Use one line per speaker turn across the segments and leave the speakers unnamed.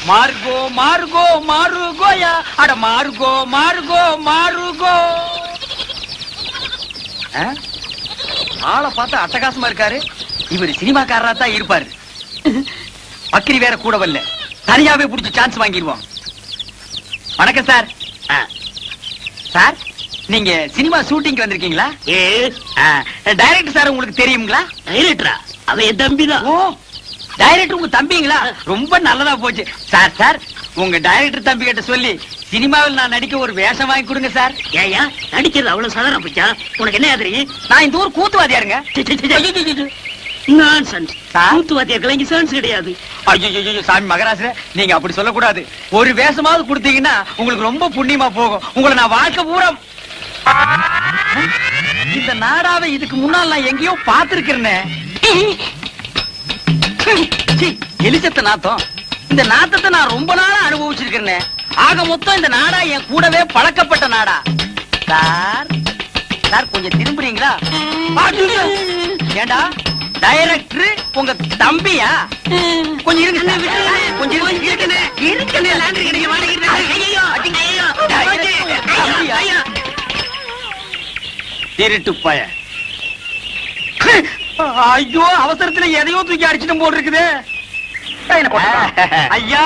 Marco Marco மாருகோயா அட Marco Marco மாருகோ. ஆளை பார்த்தா அட்டகாசமா இருக்காரு. இவர் சினிமாக்காரரா தான் இருப்பாரு. பக்கிரி வேற கூட வரல, தனியாவே புடிச்சு சான்ஸ் வாங்கிடுவோம். வணக்கம் சார். சார் நீங்க சினிமா ஷூட்டிங் வந்திருக்கீங்களா? டைரக்டர் சார் உங்களுக்கு தெரியுங்களா?
டைரக்டரா? அவன் என் தம்பி தான்.
ஓ, டைரக்டர் உங்க தம்பிங்களா? ரொம்ப நல்லதா போச்சு சார். சார் உங்க டைரக்டர் தம்பி கிட்ட சொல்லி சினிமாவில் நான் நடிக்க ஒரு வேஷம் வாங்கி கொடுங்க சார்.
ஏயா நடிக்கிறது அவ்வளவு சாதாரண போச்சா? உனக்கு என்ன தெரியும்?
நான் இந்த ஊர் கூத்துவாதியாருங்க.
கூத்துவாதியார்கள் இங்க சான்ஸ் கிடையாது.
ஐயோ சாமி மகராச, நீங்க அப்படி சொல்லக்கூடாது. ஒரு வேஷமாவது கொடுத்தீங்கன்னா உங்களுக்கு ரொம்ப புண்ணியமா போகும். உங்களை நான் வாழ்க்கை பூரா இந்த நாடாவை இதுக்கு முன்னால் நான் எங்கேயோ பார்த்திருக்கிறேன். எலிசத்த நாத்தம். இந்த நாத்தத்தை நான் ரொம்ப நாளா அனுபவிச்சிருக்கிறேன். ஆக மொத்தம் இந்த நாடா என் கூடவே பழக்கப்பட்ட நாடா. சார் சார் கொஞ்சம் திரும்புறீங்களா? ஏண்டா டைரக்டர் உங்க தம்பியா? கொஞ்சம் இருங்க, கொஞ்சம் திருட்டு பய. ஐயோ அவசரத்துல எதையோ தூக்கி அடிச்சிட்டு போல் இருக்குது. ஐயா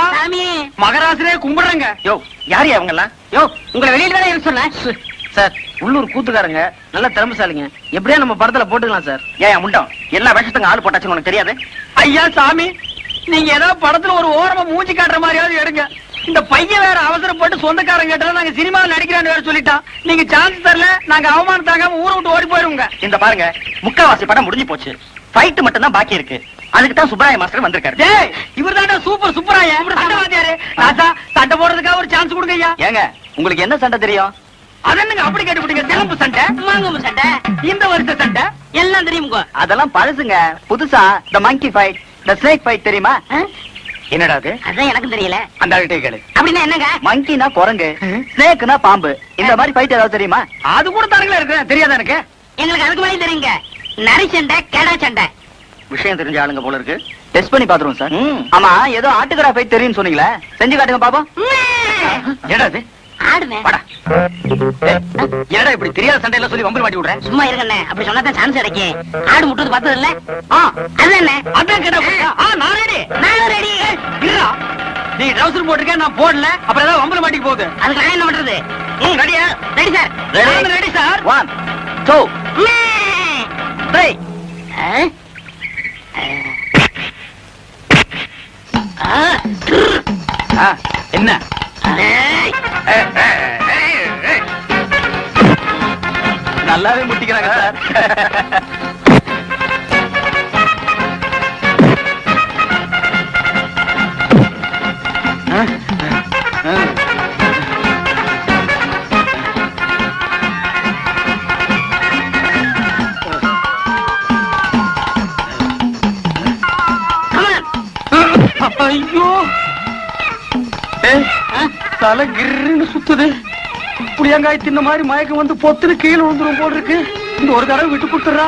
மகராசரே கும்பிடுறேங்க.
யோ யாரு அவங்கெல்லாம்? யோ உங்களை வெளியில தானே இருக்க சொன்னேன் சார். உள்ளூர் கூத்துக்காரங்க, நல்ல திறமைசாலிங்க. எப்படியா நம்ம படத்துல போட்டுக்கலாம் சார். ஏன் முண்டம் எல்லா வேஷத்துக்கும் ஆள் போட்டாச்சுன்னு உனக்கு தெரியாது?
ஐயா சாமி, நீங்க ஏதாவது படத்துல ஒரு ஓரமா மூஞ்சி காட்டுற மாதிரியாவது எடுங்க. இந்த பையன் வேற அவசரப்பட்டு சொந்தக்காரங்க கேட்டா நாங்க சினிமாவில் நடிக்கிறான்னு வேற சொல்லிட்டான். நீங்க சான்ஸ் தரல, நாங்க அவமானம் தாங்காம ஊரை விட்டு ஓடி போயிருவோங்க.
இந்த பாருங்க, முக்காவாசி படம் முடிஞ்சு போச்சு. ஃபைட் மட்டும் தான் பாக்கி இருக்கு. அதுக்கு தான் சுப்பராய மாஸ்டர் வந்திருக்காரு.
டேய் இவர் தான்டா சூப்பர் சுப்பராய. சண்டைவாதியாரு. ராசா சண்டை போடுறதுக்காக ஒரு சான்ஸ் கொடுங்க ஐயா.
ஏங்க உங்களுக்கு என்ன சண்டை தெரியும்?
அதென்னங்க அப்படி கேட்டுவிட்டீங்க? சிலம்பு சண்டை, மாங்கம்பு சண்டை, இந்த வருஷ சண்டை எல்லாம் தெரியுங்க.
அதெல்லாம் பழசுங்க. புதுசா தி மங்கி ஃபைட், தி ஸ்னேக் ஃபைட் தெரியுமா?
என்னடா அது?
அதான் எனக்கு தெரியல.
அந்த ஆள்கிட்ட கேளு.
அப்படின்னா என்னங்க? மங்கினா குரங்கு, ஸ்னேக்னா பாம்பு. இந்த மாதிரி ஃபைட் ஏதாவது தெரியுமா?
அது கூட தானங்களா இருக்கு. தெரியாதா எனக்கு?
எங்களுக்கு அதுக்கு மேலே தெரியுங்க. நரி சண்டை, கேடா சண்டை. விஷயம் தெரிஞ்ச ஆளுங்க போல இருக்கு. டெஸ்ட் பண்ணி பாத்துருவோம் சார். ஆமா ஏதோ ஆட்டுக்கடா ஃபைட் தெரியும்னு சொன்னீங்களே, செஞ்சு காட்டுங்க பாப்போம்.
என்னடா அது?
ஆடுமே.
என்னடா இப்படி தெரியாத சண்டையில சொல்லி வம்பல் மாட்டி விடுறேன்?
சும்மா இருங்கண்ணே, அப்படி சொன்னா தான் சான்ஸ் கிடைக்கும். ஆடு முட்டுறது பார்த்தது இல்ல? அது என்ன?
அதான் கேட்டா நான் ரெடி.
நானும் ரெடி.
இருடா, நீ ட்ரவுசர் போட்டுருக்க, நான் போடல. அப்புறம் ஏதாவது வம்பல் மாட்டிக்கு போகுது.
அதுக்கு நான் என்ன பண்றது?
ரெடியா?
Ready sir.
Ready sir.
1 2 3.
என்ன நல்லாவே முட்டிக்கிறாங்க சார். ஐயோ தலை கிருன்னு சுத்துது. புளியங்காய் தின்ன மாதிரி மயக்கம் வந்து பொத்துன்னு கீழே விழுந்துரும் போல் இருக்கு. இந்த ஒரு தடவை விட்டு கொடுத்துறா.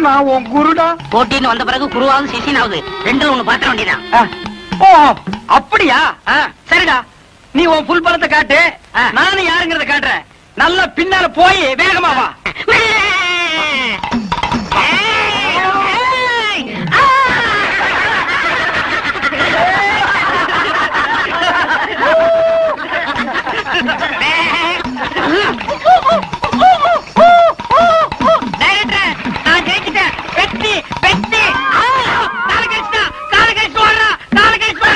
நான் உன் குருடா.
போட்டின்னு வந்த பிறகு குருவாவது சிசினாவது ரெண்டுல ஒண்ணு பாத்திர வேண்டியதான்.
ஓ அப்படியா? சரிடா, நீ உன் புல் பலத்தை காட்டு, நானும் யாருங்கிறத காட்டுறேன். நல்லா பின்னால போய் வேகமா வா. நான் ஜெயிச்சிட்டேன். வெற்றி வெற்றி. கால கழிச்சுட்டா, கால கழிச்சு ஓடுறா, கால கழிச்சு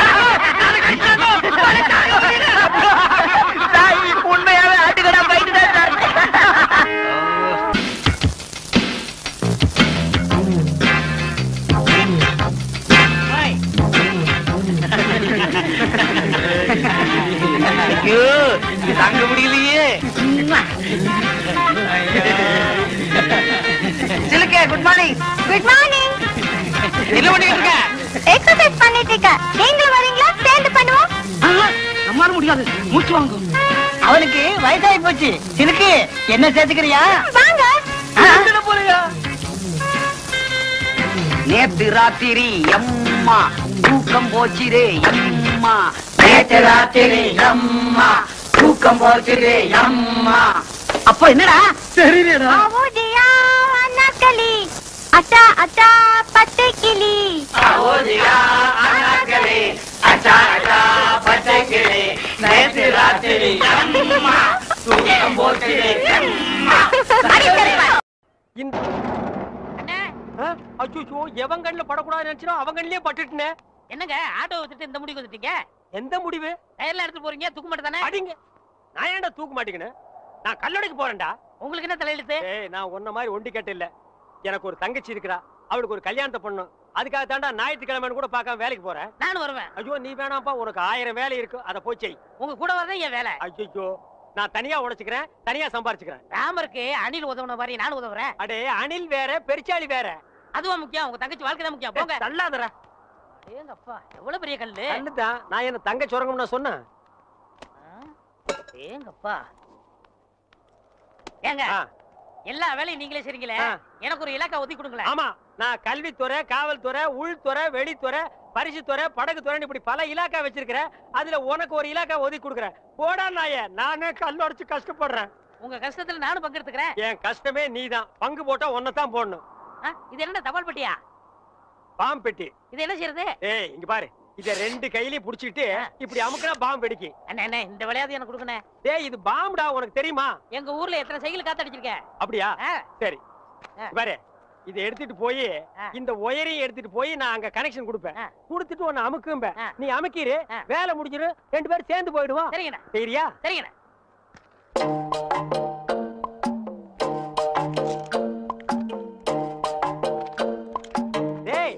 உண்மையாவே ஆட்டுக்கடா போயிட்டு தான் சார். ஐயோ தாங்க முடியலையே. சிலுக்கே குட் மார்னிங்.
Good morning.
என்ன பண்ணிட்டு இருக்க?
எக்ஸர்சைஸ் பண்ணிட்டு இருக்க. நீங்களும் வரீங்களா? சேர்ந்து பண்ணுவோம்.
நம்மால முடியாது, மூச்சு வாங்கும். அவனுக்கு வயசாகி போச்சு. சிலுக்கு என்ன சேர்த்துக்கிறியா?
வாங்க.
போறியா?
நேத்து ராத்திரி அம்மா தூக்கம் போச்சிரே அம்மா.
நேத்து ராத்திரி அம்மா தூக்கம் போச்சுது அம்மா.
அப்ப என்னடா
தெரியலடா.
அவதியா அண்ணாக்களி அட்டா அட்டா பச்சை கிளி.
அவதியா அண்ணாக்களி அச்சா அச்சா பச்சை கிளி நேத்து ராத்திரி அம்மா தூக்கம் போச்சுது அம்மா.
அச்சோ எவன் கண்ணுல படக்கூடாது நினைச்சோ அவன் கண்ணிலே பட்டுட்டே.
என்னங்க ஆட்டோ வச்சுட்டு இந்த முடிவு வந்துட்டீங்க?
எந்த முடிவு?
டயர்ல எடுத்து போறீங்க, தூக்க மாட்டே தானே?
அடிங்க. நான் ஏன்டா தூக்க மாட்டேங்கன்னு? நான் கல்லடைக்கு போறேன்டா.
உங்களுக்கு என்ன தலையெழுத்து?
ஏய் நான் உன்ன மாதிரி ஒண்டி கேட்ட இல்ல. எனக்கு ஒரு தங்கச்சி இருக்கறா. அவளுக்கு ஒரு கல்யாணத்தை பண்ணனும். அதுக்காக தாண்டா ஞாயிற்றுக்கிழமைன்னு கூட பார்க்காம வேலைக்கு போறேன்.
நானும் வருவேன்.
ஐயோ நீ வேணாம்ப்பா, உனக்கு 1000 வேலை இருக்கு. அத போய் செய்.
உங்க கூட வரதே என் வேலை.
ஐயோ நான் தனியா உழைச்சுக்கிறேன், தனியா சம்பாரிச்சுக்கிறேன்.
ராமருக்கு அணில் உதவுன மாதிரி நானும் உதவுறேன்.
அடே அணில் வேற பெருச்சாளி வேற.
அதுவா முக்கியம்? உங்க தங்கச்சி வாழ்க்கை தான் முக்கியம். போங்க.
தள்ளாதடா.
ஏங்க அப்பா எவ்வளவு பெரிய கல்லு.
கல்லுதான். நான் என்ன தங்க சுரங்கம்னு சொன்னேன்.
ஏங்கப்பா. ஏங்க எல்லா வேலையும் நீங்களே செய்றீங்களே, எனக்கு ஒரு இலாக்கா ஒதுக்கி கொடுங்களேன்.
ஆமா, நான் கல்வித்துறை, காவல்துறை, உள்துறை, வெளித்துறை, பரிசுத்துறை, படகுத்துறை இப்படி பல இலாக்கா வச்சிருக்கிறேன். அதுல உனக்கு ஒரு இலாக்கா ஒதுக்கி கொடுக்குறேன். போடா நாயே, நானே கல்லடிச்சு கஷ்டப்படுறேன்.
உங்க கஷ்டத்துல நானும் பங்கெடுத்துக்கிறேன்.
என் கஷ்டமே நீதான். பங்கு போட்டா ஒன்னதான் போடணும்.
இது என்ன தபால் பெட்டியா?
பாம்பு பெட்டி.
இது என்ன செய்யறது?
ஏய் இங்க பாரு, இத 2 கையிலயும் புடிச்சிட்டு இப்படி அமுக்குனா பாம்பு வெடிக்கும்.
அண்ணே இந்த விளையாட்டு எனக்கு கொடுக்கணே.
டேய் இது பாம்புடா, உனக்கு தெரியுமா?
எங்க ஊர்ல எத்தனை சைக்கிள் காத்தடிச்சிருக்கேன்.
அப்படியா? சரி பாரு, இத எடுத்துட்டு போய் இந்த ஒயரையும் எடுத்துட்டு போய் நான் அங்க கனெக்ஷன் கொடுப்பேன். கொடுத்துட்டு உன்னை அமுக்கும்ப. நீ அமுக்கிரு, வேலை முடிஞ்சிரு, 2 பேரும் சேர்ந்து போயிடுவோம்.
சரிங்கண்ணா.
சரியா?
சரிங்கண்ணா.
டேய்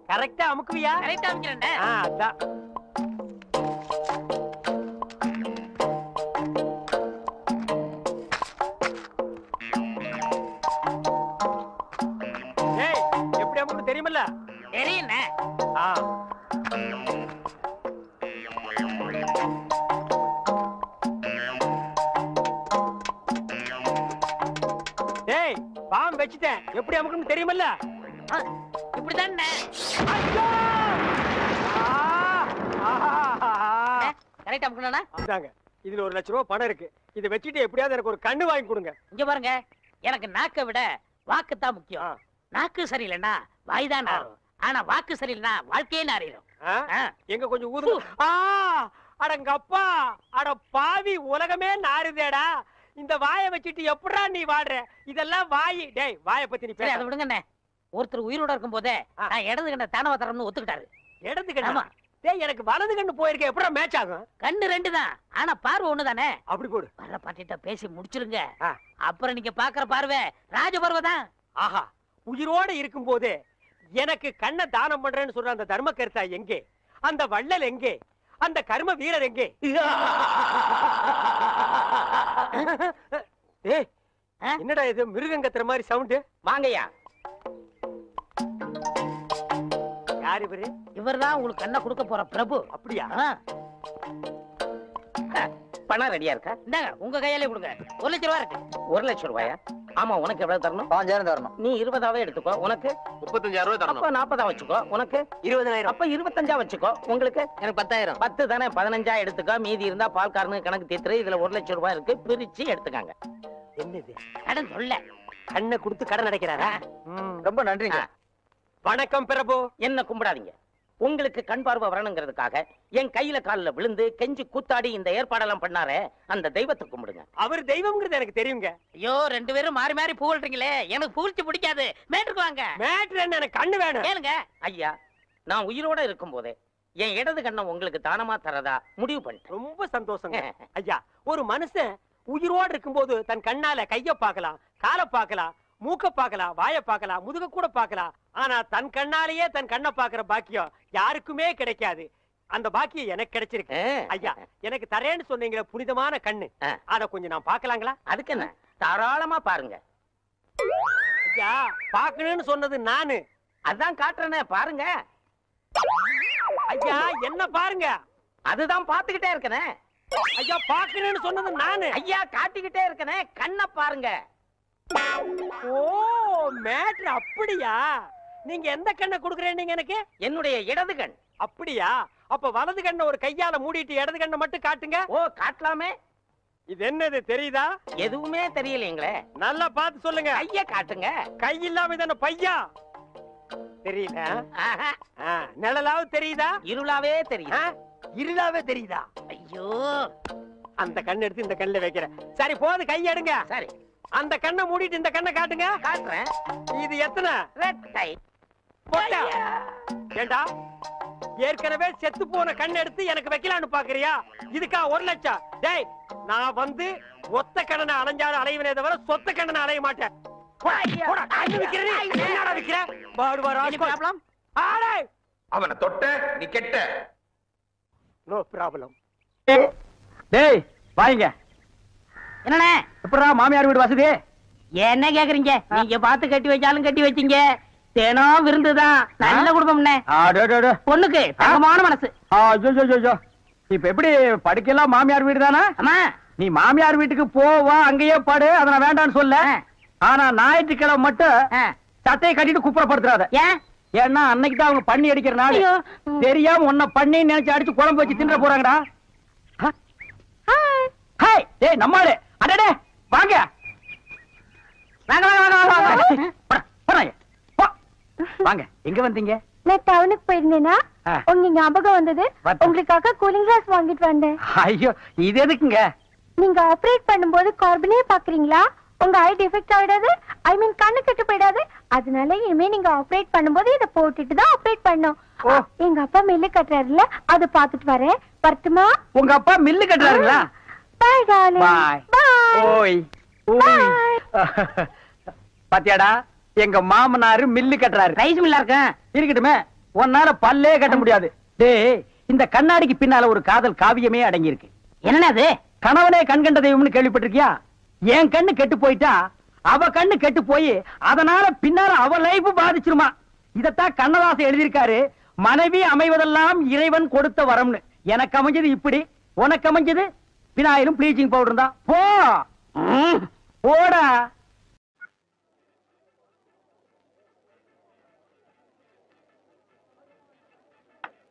கரெக்ட்டா அமுக்குவியா?
கரெக்ட்டா அமுக்குறேனே.
அதான். டேய் எப்படி அமுக்கு தெரியுமல்ல?
தெரியுண்ணே.
டேய் பாம்பு வெச்சிட்டேன், எப்படி அமுக்குன்னு தெரியுமல்ல?
இப்படிதானே. கரெக்ட்டா அமுக்குறேனா?
இந்தாங்க, இதுல 1 லட்சம் ரூபாய் பணம் இருக்கு. இத வெச்சிட்டு எப்படியாவது எனக்கு ஒரு கண்ணு வாங்கி கொடுங்க.
இங்க பாருங்க, எனக்கு நாக்கை விட வாக்கு தான் முக்கியம். நாக்கு சரியில்லைன்னா வாய் தான் நாரும். ஆனா வாக்கு சரியில்லைன்னா வாழ்க்கையே நாரிடும்.
எங்க கொஞ்சம் ஊது. அடங்கப்பா, அட பாவி, உலகமே நாறுதேடா. இந்த வாயை வச்சிட்டு எப்படா நீ வாடுற? இதெல்லாம் வாய். டேய் வாயை பத்தி நீ பேச.
அதை விடுங்கண்ணே. ஒருத்தர் உயிரோட இருக்கும் போதே நான் இடது கண்ண தானவ தரம்னு ஒத்துக்கிட்டாரு.
இடது கண்ணா? டேய் எனக்கு வலது கண்ணு போயிருக்க, எப்படா மேட்ச் ஆகும்?
கண்ணு 2 தான், ஆனா பார்வை 1 தானே.
அப்படி போடு.
வர்ற பாட்டிட்ட பேசி முடிச்சிருங்க. அப்புறம் நீங்க பாக்குற பார்வை ராஜ பார்வை தான்.
ஆஹா, உயிரோட இருக்கும் போதே எனக்கு கண்ணை தானம் பண்றேன்னு சொல்ற அந்த தர்ம கர்த்தா எங்கே? அந்த வள்ளல் எங்கே? அந்த கர்ம வீரர் எங்கே? ஏய் என்னடா இது மிருகங்கத்துற மாதிரி சவுண்ட்?
வாங்கய்யா.
யார் இவரு?
இவர்தான் உங்களுக்கு கண்ணை கொடுக்க போற பிரபு.
அப்படியா?
பணம் ரெடியா இருக்கா? இந்தாங்க உங்க கையாலே கொடுங்க. 1 லட்சம் ரூபாய் இருக்கு. 1 லட்சம் ரூபாயா? ஆமா. உனக்கு எவ்வளவு தரணும்?
5000 தரணும்.
நீ 20ஆவே எடுத்துக்கோ. உனக்கு
35000 ரூபாய் தரணும்.
அப்ப 40ஆ வச்சுக்கோ. உனக்கு
20000.
அப்ப 25ஆ வச்சுக்கோ. உங்களுக்கு
எனக்கு 10000.
10 தானே. 15ஆ எடுத்துக்கோ. மீதி இருந்தா பால்காரனுக்கு கணக்கு தீத்துரு. இதுல 1 லட்சம் ரூபாய் இருக்கு, பிரிச்சு எடுத்துக்காங்க.
என்னது
கடன் சொல்ல
கண்ணை கொடுத்து கடன் அடைக்கிறாரா?
ரொம்ப நன்றிங்க.
வணக்கம் பிரபு.
என்ன கும்பிடாதீங்க. உங்களுக்கு கண் பார்வை வரணுங்கிறதுக்காக என் கையில காலில் விழுந்து கெஞ்சி கூத்தாடி இந்த ஏற்பாடெல்லாம் பண்ணாரே, அந்த தெய்வத்தை கும்பிடுங்க.
அவர் தெய்வம்ங்கிறது எனக்கு தெரியுங்க.
ஐயோ 2 பேரும் மாறி மாறி புகழ்றீங்களே, எனக்கு புகழ்ச்சி பிடிக்காது. மேட்டுக்கு வாங்க.
மேட்ரு என்ன? எனக்கு கண்ணு வேணும்.
ஏனுங்க ஐயா, நான் உயிரோட இருக்கும் போதே என் இடது கண்ணை உங்களுக்கு தானமா தரதா முடிவு பண்ணிட்டேன்.
ரொம்ப சந்தோஷங்க ஐயா. ஒரு மனுஷன் உயிரோடு இருக்கும்போது தன் கண்ணால கைய பார்க்கலாம், காலை பார்க்கலாம், மூக்க பார்க்கலாம், வாயை பார்க்கலாம், முதுக கூட பார்க்கலாம். ஆனா தன் கண்ணாலேயே தன் கண்ணை பார்க்கிற பாக்கியம் யாருக்குமே கிடைக்காது. அந்த பாக்கியம் எனக்கு கிடைச்சிருக்கு ஐயா. எனக்கு தரேன்னு சொன்னீங்களே புனிதமான கண்ணு, அத கொஞ்சம் நான் பார்க்கலாங்களா?
அதுக்கு என்ன, தாராளமா பாருங்க
ஐயா. பார்க்கணும்னு சொன்னது நானு,
அதான் காட்டுறேனே, பாருங்க
ஐயா. என்ன பாருங்க?
அதுதான் பாத்துக்கிட்டே இருக்கனே
ஐயா. பார்க்கணும்னு சொன்னது நானு
ஐயா, காட்டிக்கிட்டே இருக்கனே, கண்ணை பாருங்க.
ஓ மேட்ரு அப்படியா? நீங்க எந்த கண்ணை கொடுக்குறேன்? நீங்க எனக்கு
என்னுடைய இடது கண்.
அப்படியா? அப்ப வலது கண்ணை ஒரு கையால மூடிட்டு இடது கண்ணை மட்டும் காட்டுங்க.
ஓ காட்டலாமே.
இது என்னது தெரியுதா?
எதுவுமே தெரியலீங்களே.
நல்லா பார்த்து சொல்லுங்க.
கைய காட்டுங்க.
கை இல்லாம தானே பையா? தெரியல. நிழலாவது தெரியுதா?
இருளாவே தெரியுது.
இருளாவே தெரியுதா?
ஐயோ,
அந்த கண்ணை எடுத்து இந்த கண்ணுல வைக்கிறேன். சரி போது, கை எடுங்க.
சரி,
அந்த கண்ணை மூடிட்டு இந்த கண்ணை காட்டுங்க.
காட்டுறேன்.
இது எத்தனை?
ரெட்டை.
போட்டா? ஏண்டா, ஏற்கனவே செத்து போன கண்ணை எடுத்து எனக்கு வைக்கலான்னு பாக்குறியா? இதுக்கா 1 லட்சம்? டேய், நான் வந்து ஒத்த கண்ணனை அலைஞ்சாலும் அலைவனே தவிர சொத்த கண்ணனை அலைய மாட்டேன்.
அவனை தொட்ட நீ கெட்ட.
No problem.
டேய் வாங்க.
என்னண்ணே?
எப்படா மாமியார் வீடு வசதி?
என்ன கேக்குறீங்க? நீங்க பார்த்து கட்டி வச்சாலும் கட்டி வச்சீங்க. தினம் விருந்துதான். நல்ல குடும்பம்ண்ணே. பொண்ணுக்கு தங்கமான மனசு.
இப்ப எப்படி படுக்கலாம்? மாமியார் வீடு தானே?
ஆமா.
நீ மாமியார் வீட்டுக்கு போவா, அங்கேயே பாடு, அதை நான் வேண்டான்னு சொல்ல. ஆனா ஞாயிற்றுக்கிழமை மட்டும் சட்டையை கட்டிட்டு குப்புறப்படுத்துறாத.
ஏன்?
ஏன்னா அன்னைக்கு தான் அவங்க பண்ணி அடிக்கிற நாள். தெரியாம உன்னை பண்ணி நினைச்சு அடிச்சு குழம்பு வச்சு தின்ற போறாங்கடா. ஹாய், டேய் நம்மாளு. அடடே வாங்க.
வாங்க வாங்க வாங்க வாங்க.
வாங்க. எங்க வந்தீங்க?
நான் டவுனுக்கு போயிருந்தேனா உங்க ஞாபகம் வந்தது.
பார்த்தேன்.
உங்களுக்காக கூலிங் கிளாஸ் வாங்கிட்டு வந்தேன்.
ஐயோ, இது எதுக்குங்க?
நீங்க ஆபரேட் பண்ணும்போது கார்பனே பாக்குறீங்களா? உங்க ஐ டிஃபெக்ட் ஆயிடாது. ஐ மீன் கண்ணு கெட்டு போயிடாது. அதனால இனிமே நீங்க ஆபரேட் பண்ணும்போது இத போட்டுட்டு தான் ஆபரேட் பண்ணணும். எங்க அப்பா மில்லு கட்டுறாருல, அதை பாத்துட்டு வரேன். வரட்டுமா?
உங்க அப்பா மில்லு கட்டுறாருங்களா?
Bye darling.
Bye.
பை.
ஓய் ஓய். பாத்தியாடா, எங்க மாமனாரு மில்லு கட்டுறாரு.
ரைஸ் மில்லா இருக்கேன்.
இருக்கட்டுமே, உன்னால பல்லே கட்ட முடியாது. டேய், இந்த கண்ணாடிக்கு பின்னால ஒரு காதல் காவியமே அடங்கி இருக்கு.
என்னன்னா அது?
கணவனே கண்கண்ட தெய்வம்னு கேள்விப்பட்டிருக்கியா? என் கண்ணு கெட்டு போயிட்டா அவ கண்ணு கெட்டு போய் அதனால பின்னால அவ லைஃப் பாதிச்சிருமா. இதத்தான் கண்ணதாசன் எழுதியிருக்காரு. மனைவி அமைவதெல்லாம் இறைவன் கொடுத்த வரம்னு. எனக்கு அமைஞ்சது இப்படி, உனக்கு அமைஞ்சது விநாயகரும் ப்ளீச்சிங் பவுடர் தான். போ போடா.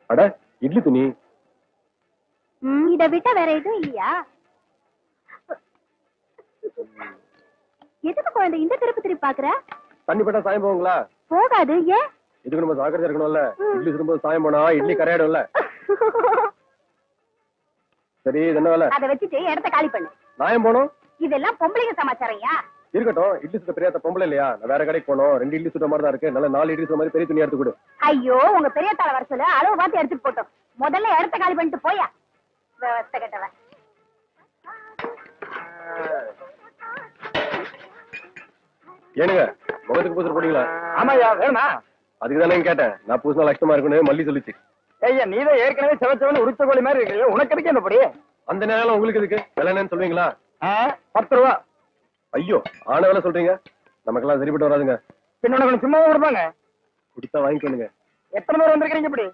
அட இட்லி துணி.
இத விட்டா வேற எதுவும் இல்லையா? எதுக்கு குழந்தை இந்த திருப்பி பாக்குற?
தண்ணி பட்டா சாயம் போகுங்களா?
போகாது. ஏன்?
இதுக்கு நம்ம ஜாக்கிரதையா இருக்கணும்ல. இட்லி சுடும்போது சாயம் போனா இட்லி கரையாடும்ல. சரி, என்ன வேலை?
அத வச்சுட்டு இடத்த காலி பண்ணு.
நாயம் போனோம்.
இதெல்லாம் பொம்பளைங்க சமாச்சாரையா?
இருக்கட்டும், இட்லி சுத்த பெரியாத்த பொம்பளை இல்லையா? நான் வேற கடைக்கு போனோம். 2 இட்லி சுட்ட மாதிரி தான் இருக்கு. நல்ல 4 இட்லி சுத்த மாதிரி பெரிய துணி எடுத்து கொடு.
ஐயோ, உங்க பெரிய தாள வர சொல்லு. அளவு பார்த்து எடுத்துட்டு போட்டோம். முதல்ல இடத்த காலி பண்ணிட்டு போயா. விவஸ்தை கட்டவன்.
ஏனுங்க, முகத்துக்கு பூசல் போட்டீங்களா?
ஆமாயா, வேணா.
அதுக்கு தானே கேட்டேன். நான் பூசினா லட்சமா இருக்குன்னு மல்லி சொல்லிச்சு.
ஐயா, நீதான் ஏற்கனவே செவச்சவன் உரிச்ச கோழி மாதிரி இருக்கு. உனக்கு இருக்கு என்ன படி?
அந்த நேரம் உங்களுக்கு இருக்கு. விலை என்னன்னு சொல்லுவீங்களா?
10 ரூபா.
ஐயோ, ஆன வேலை சொல்றீங்க. நமக்கெல்லாம் சரிப்பட்டு வராதுங்க.
பின்ன உனக்கு சும்மா கொடுப்பாங்க.
குடித்தா வாங்கிக்கணுங்க.
எத்தனை பேர் வந்திருக்கீங்க இப்படி?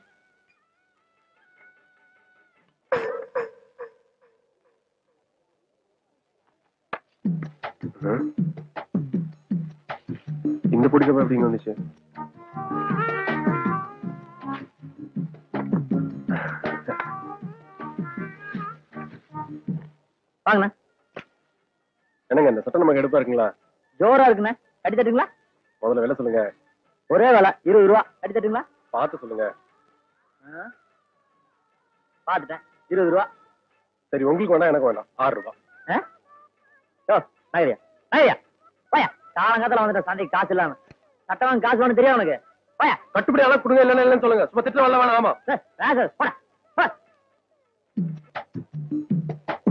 இந்த பிடிக்கப்ப எப்படிங்க வந்துச்சு?
வாங்கண்ணா.
என்னங்க, இந்த சட்டம் நமக்கு எடுப்பா இருக்குங்களா?
ஜோரா இருக்குண்ணே. கட்டி தட்டுங்களா?
முதல்ல விலை சொல்லுங்க.
ஒரே வேலை 20 ரூபா. கட்டி தட்டுங்களா?
பார்த்து சொல்லுங்க.
பாத்துட்டேன். 20 ரூபா.
சரி, உங்களுக்கு வேண்டாம், எனக்கு வேண்டாம். 6 ரூபா.
நாகரியா நாகரியா வாயா. காலங்காலத்துல வந்துட்ட சந்தைக்கு காசு இல்லாம. சட்டம் வாங்க காசு வேணும் தெரியும் உனக்கு. வாயா.
கட்டுப்படி அளவு கொடுங்க. இல்லைன்னு சொல்லுங்க. சும்மா திட்டம் வரல வேணாம். ஆமா,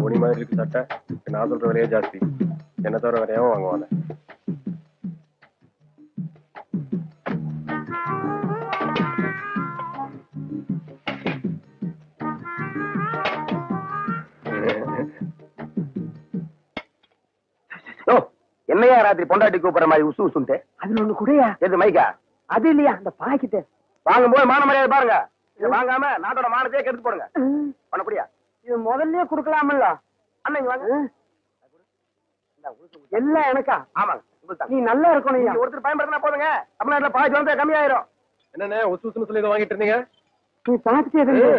ஓனி மாதிரி இருக்கு சட்டை. நான் சொல்ற விலையே ஜாஸ்தி. என்ன தவிர வேறையாவும் வாங்குவாங்க.
என்னையா ராத்திரி பொண்டாட்டி கூப்பிடுற மாதிரி உசு உசுன்ட்டு? அதுல ஒண்ணு கூடயா? எது மைக்கா? அது இல்லையா, அந்த பாக்கிட்டு வாங்கும்போது மான மரியாதை பாருங்க. இதை வாங்காம நாட்டோட மானத்தையே கெடுத்து போடுங்க. பண்ணப்படியா? இது முதல்லயே குடுக்கலாமல்ல. அண்ணன் வாங்க. எல்லாம் எனக்கா? ஆமாங்க. நீ நல்லா இருக்கணும். ஒருத்தர் பயன்படுத்தினா போதுங்க. தமிழ்நாட்டுல பாதி வந்து கம்மியாயிரும்.
என்னண்ணே உசு உசுன்னு சொல்லி இதை வாங்கிட்டு இருந்தீங்க?
நீ பாத்துட்டே இருந்து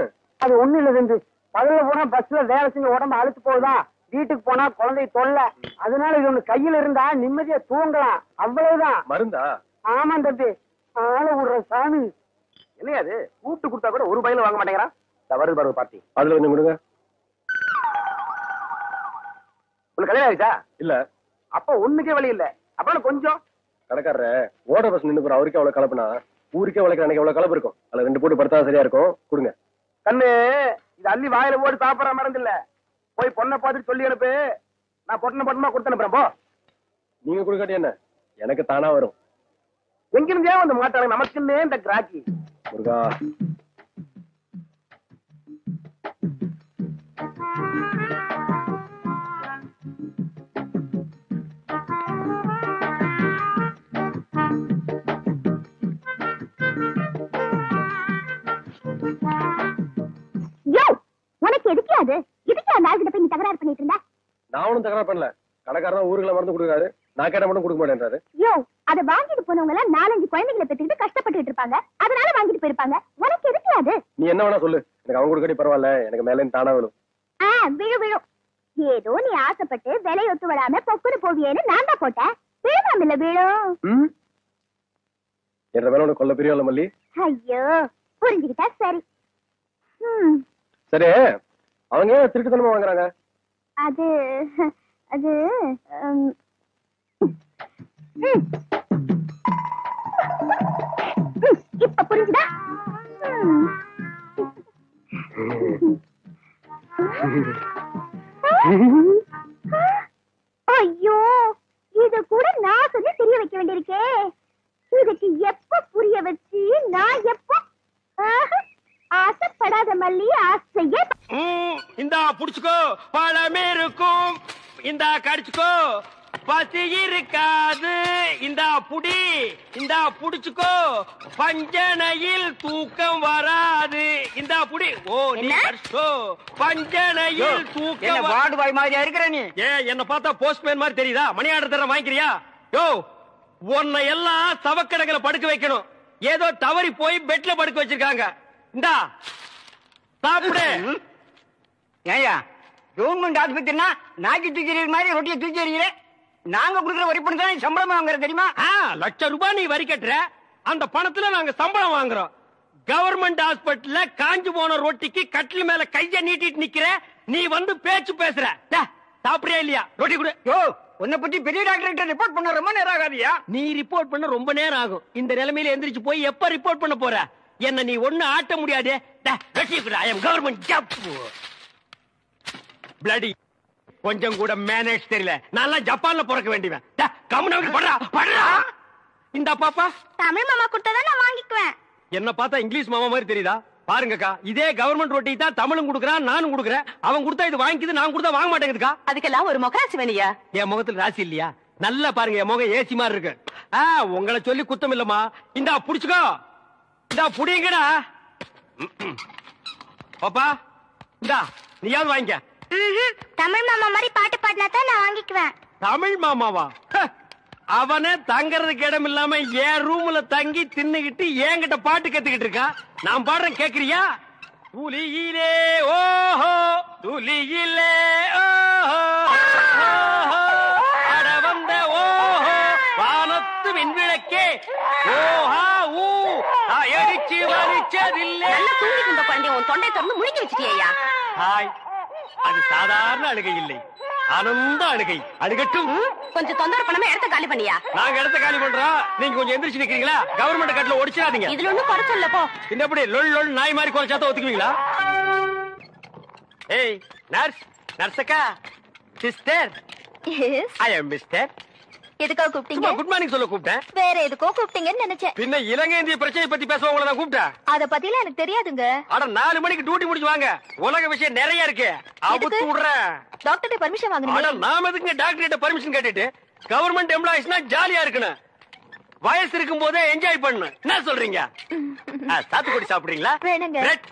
அது ஒண்ணு இல்ல இருந்து பகல்ல போனா பஸ்ல வேலை செஞ்சு உடம்பு அழுத்து போகுதான், வீட்டுக்கு போனா குழந்தை தொல்லை, அதனால இது ஒண்ணு கையில இருந்தா நிம்மதியா தூங்கலாம், அவ்வளவுதான்.
மருந்தா?
ஆமா தம்பி, ஆள விடுற சாமி. என்னையாது கூப்பிட்டு கொடுத்தா கூட ஒரு பையில வாங்க மாட்டேங்கிறான். வருது பாரு பார்ட்டி,
அதுல கொஞ்சம் கொடுங்க.
உங்களுக்கு கல்யாணம் ஆயிடுச்சா?
இல்ல.
அப்ப ஒண்ணுக்கே வழி இல்ல, அப்புறம் கொஞ்சம்
கடைக்காரர ஓட பஸ் நின்று போற அவருக்கே அவ்வளவு கலப்புனா ஊருக்கே வளர்க்குற அன்னைக்கு எவ்வளவு கலப்பு இருக்கும். அதுல 2 போட்டு படுத்தா சரியா இருக்கும். கொடுங்க.
கண்ணு, இது அள்ளி வாயில போட்டு சாப்பிடற மருந்து இல்ல. போய் பொண்ணை பார்த்துட்டு சொல்லி அனுப்பு, நான் பொண்ணை பொண்ணமா கொடுத்து அனுப்புறேன். போ.
நீங்க கொடுக்காட்டி என்ன, எனக்கு தானா வரும்.
எங்கிருந்தே வந்து மாட்டாங்க நமக்குன்னே இந்த கிராக்கி.
முருகா.
எதுக்காது இதுக்கு அந்த ஆள்கிட்ட போய் நீ தகராறு பண்ணிட்டு இருந்த?
நான் ஒன்னும் தகராறு பண்ணல. கடைக்காரன் ஊருக்குள்ள மருந்து கொடுக்காரு, நான் கேட்ட மட்டும் கொடுக்க மாட்டேன்றாரு.
யோ, அத வாங்கிட்டு போனவங்க எல்லாம் 4-5 குழந்தைகளை பெற்றுக்கிட்டு கஷ்டப்பட்டுட்டு இருப்பாங்க, அதனால வாங்கிட்டு போயிருப்பாங்க. உனக்கு எதுக்காது?
நீ என்ன வேணா சொல்லு, எனக்கு அவங்க கொடுக்கடி பரவாயில்ல, எனக்கு மேல தானா வேணும்.
விழும் விழும். ஏதோ நீ ஆசைப்பட்டு விலை ஒத்து விடாம பொக்குன்னு போவியேன்னு நான் தான் போட்டேன். விழுவாம இல்ல விழும்.
என்ற மேல உனக்கு கொல்ல பிரியம் இல்ல மல்லி.
ஐயோ, புரிஞ்சுக்கிட்டா சரி.
சரி, அவங்க ஏன் திருட்டுத்தனமா வாங்குறாங்க?
அது அது இப்ப புரிஞ்சுதா? ஐயோ, இத கூட நான் சொல்லி தெரிய வைக்க வேண்டியிருக்கே. இதுக்கு எப்ப புரிய வச்சு நான் எப்ப ஆசைப்படாத மல்லி ஆசைய
இந்தா புடிச்சுக்கோ, பழமே இருக்கும், இந்தா கடிச்சுக்கோ, பசி இருக்காது, இந்தா புடி, இந்தா புடிச்சுக்கோ, பஞ்சனையில் தூக்கம் வராது, இந்தா புடி. ஓ, நீ கடிச்சோ, பஞ்சனையில் தூக்கம்.
வார்டு பாய் மாதிரியா இருக்கிற நீ?
என்ன பார்த்தா போஸ்ட்மேன் மாதிரி தெரியுதா? மணி ஆர்டர் தர வாங்கிக்கிறியா? யோ, உன்னை எல்லாம் சவக்கடங்களை படுக்க வைக்கணும். ஏதோ தவறி போய் பெட்ல படுக்க வச்சிருக்காங்க. இந்தா சாப்பிடு.
ஏயா, கவர்மெண்ட் ஆஸ்பத்திரினா நாக்கி தூக்கி மாதிரி ரொட்டியை தூக்கி எறிகிற, நாங்க குடுக்கிற வரி பணம் தான் சம்பளம் வாங்குற தெரியுமா?
₹1,00,000 நீ வரி கட்டுற, அந்த பணத்துல நாங்க சம்பளம் வாங்குறோம். கவர்மெண்ட் ஹாஸ்பிட்டல்ல காஞ்சு போன ரொட்டிக்கு கட்டில் மேல கைய நீட்டிட்டு நிக்கிற, நீ வந்து பேச்சு பேசுற. சாப்பிடுறியா இல்லையா? ரொட்டி கொடு.
யோ, உன்னை பத்தி பெரிய டாக்டர் ரிப்போர்ட் பண்ண ரொம்ப நேரம் ஆகாதியா?
நீ ரிப்போர்ட் பண்ண ரொம்ப நேரம் ஆகும். இந்த நிலைமையில எந்திரிச்சு போய் எப்ப ரிப்போர்ட் பண்ண போற? என்ன நீ ஒண்ணு ஆட்ட முடியாது. கொஞ்சம் கூட மேனேஜ் தெரியல. நான் ஜப்பான்ல பிறக்க வேண்டியவன். இந்த பாப்பா
தமிழ் மாமா கொடுத்தா நான் வாங்கிக்குவேன்.
என்ன பார்த்தா இங்கிலீஷ் மாமா மாதிரி தெரியுதா? பாருங்கக்கா, இதே கவர்மெண்ட் ரொட்டி தான் தமிழும் கொடுக்குறான், நானும் கொடுக்குறேன். அவன் கொடுத்தா இது வாங்கிக்குது, நான் கொடுத்தா வாங்க மாட்டேங்குதுக்கா.
அதுக்கெல்லாம் ஒரு முகராசி வேணியா?
என் முகத்துல ராசி இல்லையா? நல்லா பாருங்க, என் முகம் ஏசி மாதிரி இருக்கு. உங்களை சொல்லி குத்தம் இல்லம்மா. இந்தா புடிச்சுக்கோ, இந்தா புடிங்கடா பாப்பா. இந்தா நீயாவது வாங்கிக்க.
தமிழ் மாமா மாதிரி பாட்டு பாடினா தான் நான் வாங்கிக்குவேன்.
தமிழ் மாமாவா? அவனே தங்கறதுக்கு இடம் இல்லாம என் ரூம்ல தங்கி தின்னுகிட்டு என்கிட்ட பாட்டு கத்துக்கிட்டு இருக்கான். நான் பாடுறேன், கேக்குறியா? துளியிலே ஓஹோ, துளியிலே ஓஹோ, அட வந்த ஓஹோ, வானத்து விண்விளக்கே ஓஹா ஊ, அடிச்சு வலிச்சதில்லை.
நல்ல தூங்கிட்டு இருந்த குழந்தைய உன் தொண்டை திறந்து முழுங்கி வச்சிட்டியா?
ஹாய், அது சாதாரண அழுகை இல்லை, ஆனந்த அழுகை. அழுகட்டும்.
கொஞ்சம் தொந்தரவு பண்ணாம இடத்த காலி பண்ணியா?
நாங்க இடத்த காலி பண்றோம், நீங்க கொஞ்சம் எந்திரிச்சு நிக்கிறீங்களா? கவர்மெண்ட் கட்டல ஒடிச்சிடாதீங்க.
இதுல ஒண்ணும் குறைச்சல போ.
இந்த எப்படி லொல் லொல் நாய் மாதிரி குறைச்சாத ஒத்துக்குவீங்களா? ஏய் நர்ஸ், நர்ஸக்கா, சிஸ்டர்.
எஸ்,
ஐ அம் மிஸ்டர்.
எதுக்காக கூப்பிட்டீங்க?
குட் மார்னிங் சொல்ல கூப்பிட்டேன்.
வேற எதுக்கோ கூப்பிட்டீங்கன்னு நினைச்சேன்.
பின்ன இலங்கை இந்திய பிரச்சனை பத்தி பேச உங்களை நான் கூப்பிட்டேன்.
அத பத்திலாம் எனக்கு தெரியாதுங்க.
அட 4 மணிக்கு டியூட்டி முடிச்சு வாங்க, உலக விஷயம் நிறைய இருக்கு. அவுத்து விடுறேன்.
டாக்டர்ட்ட பர்மிஷன்
அட
வாங்குறீங்க?
நாம எதுக்கு டாக்டர் கிட்ட பர்மிஷன் கேட்டுட்டு? கவர்மெண்ட் எம்ப்ளாயிஸ்னா ஜாலியா இருக்கணும், வயசு இருக்கும் போதே என்ஜாய் பண்ணணும். என்ன சொல்றீங்க? சாத்துக்குடி சாப்பிடுறீங்களா?
வேணுங்க.
பிரெட்,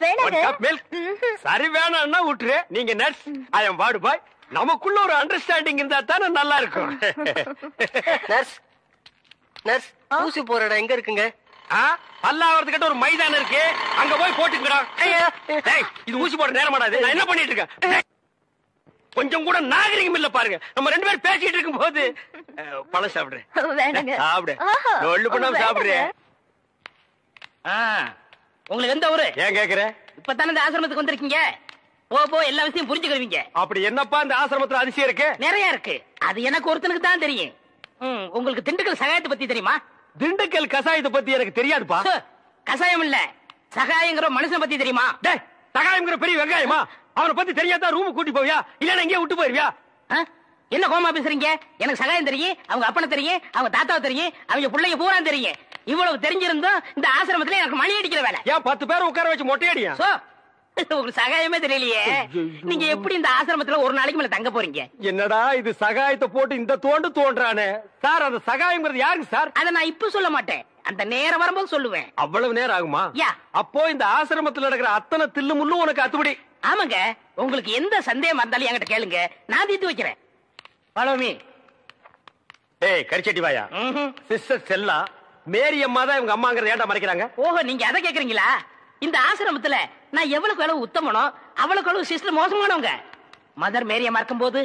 வேணுங்க.
ஒரு கப் மில்க். சரி வேணாம்னா விட்டுரு. நீங்க நர்ஸ், ஐ அம் வார்டு பாய். நமக்குள்ள ஒரு அண்டர்ஸ்டாண்டிங் இருந்தா தானே நல்லா இருக்கும்.
நர்ஸ், நர்ஸ், ஊசி போற இடம் எங்க இருக்குங்க?
பல்லாவரத்துக்கிட்ட ஒரு மைதானம் இருக்கு, அங்க போய் போட்டுக்கிறோம். இது ஊசி போட நேரம் ஆடாது. நான் என்ன பண்ணிட்டு இருக்கேன்? கொஞ்சம் கூட நாகரிகம் இல்ல பாருங்க. நம்ம 2 பேரும் பேசிட்டு இருக்கும் போது பழம் சாப்பிடுறேன். சாப்பிடு, ஒண்ணு பண்ணாம சாப்பிடுறேன்.
உங்களுக்கு எந்த ஊரு?
ஏன் கேக்குற?
இப்பதானே இந்த ஆசிரமத்துக்கு வந்திருக்கீங்க. போ எல்லா விஷயம் புரிஞ்சுக்கிறீங்க.
அப்படி என்னப்பா இந்த ஆசிரமத்துல அதிசயம் இருக்கு?
நிறைய இருக்கு. அது எனக்கு ஒருத்தனுக்கு தான் தெரியும். உங்களுக்கு திண்டுக்கல் சகாயத்தை பத்தி தெரியுமா?
திண்டுக்கல் கசாயத்தை பத்தி எனக்கு தெரியாதுப்பா.
கசாயம் இல்ல, சகாயங்கிற மனுஷன் பத்தி தெரியுமா?
சகாயங்கிற பெரிய வெங்காயமா? அவனை பத்தி தெரியாதா ரூம் கூட்டி போவியா, இல்லன்னா எங்கேயே விட்டு போயிருவியா?
என்ன கோமா பேசுறீங்க? எனக்கு சகாயம் தெரியும், அவங்க அப்பனை தெரியும், அவங்க தாத்தாவை தெரியும், அவங்க பிள்ளைங்க பூரா தெரியும். இவ்வளவு தெரிஞ்சிருந்தோம் இந்த ஆசிரமத்துல எனக்கு மணி அடிக்கிற வேலை.
ஏன் 10 பேரை உட்கார வச்சு மொட்டையடியா?
உங்களுக்கு சகாயமே தெரியலையே. நீங்க எப்படி இந்த ஆசிரமத்துல ஒரு நாளைக்கு மேல தங்க போறீங்க?
என்னடா இது சகாயத்தை போட்டு இந்த தோன்றானே சார். அந்த சகாயம்ங்கிறது யாருங்க சார்?
அத நான் இப்ப சொல்ல மாட்டேன், அந்த நேரம் வரும்போது சொல்லுவேன்.
அவ்வளவு நேரம் ஆகுமா? அப்போ இந்த ஆசிரமத்துல நடக்கிற அத்தனை தில்லு முள்ளும் உனக்கு அத்துபடி?
ஆமாங்க. உங்களுக்கு எந்த சந்தேகம் இருந்தாலும் என்கிட்ட கேளுங்க, நான் தீர்த்து வைக்கிறேன். பழமி
கரிச்சட்டி வாயா. சிஸ்டர் செல்லா மேரி அம்மா தான் இவங்க அம்மாங்கிறத ஏன்டா மறைக்கிறாங்க?
ஓஹோ, நீங்க அதை கேக்குறீங்களா? இந்த ஆசிரமத்துல நான் எவ்வளவுக்கு அளவு உத்தமனோ அவ்வளவுக்கு அளவு சிஸ்டர் மோசமானவங்க. மதர் மேரி அம்மா இருக்கும் போது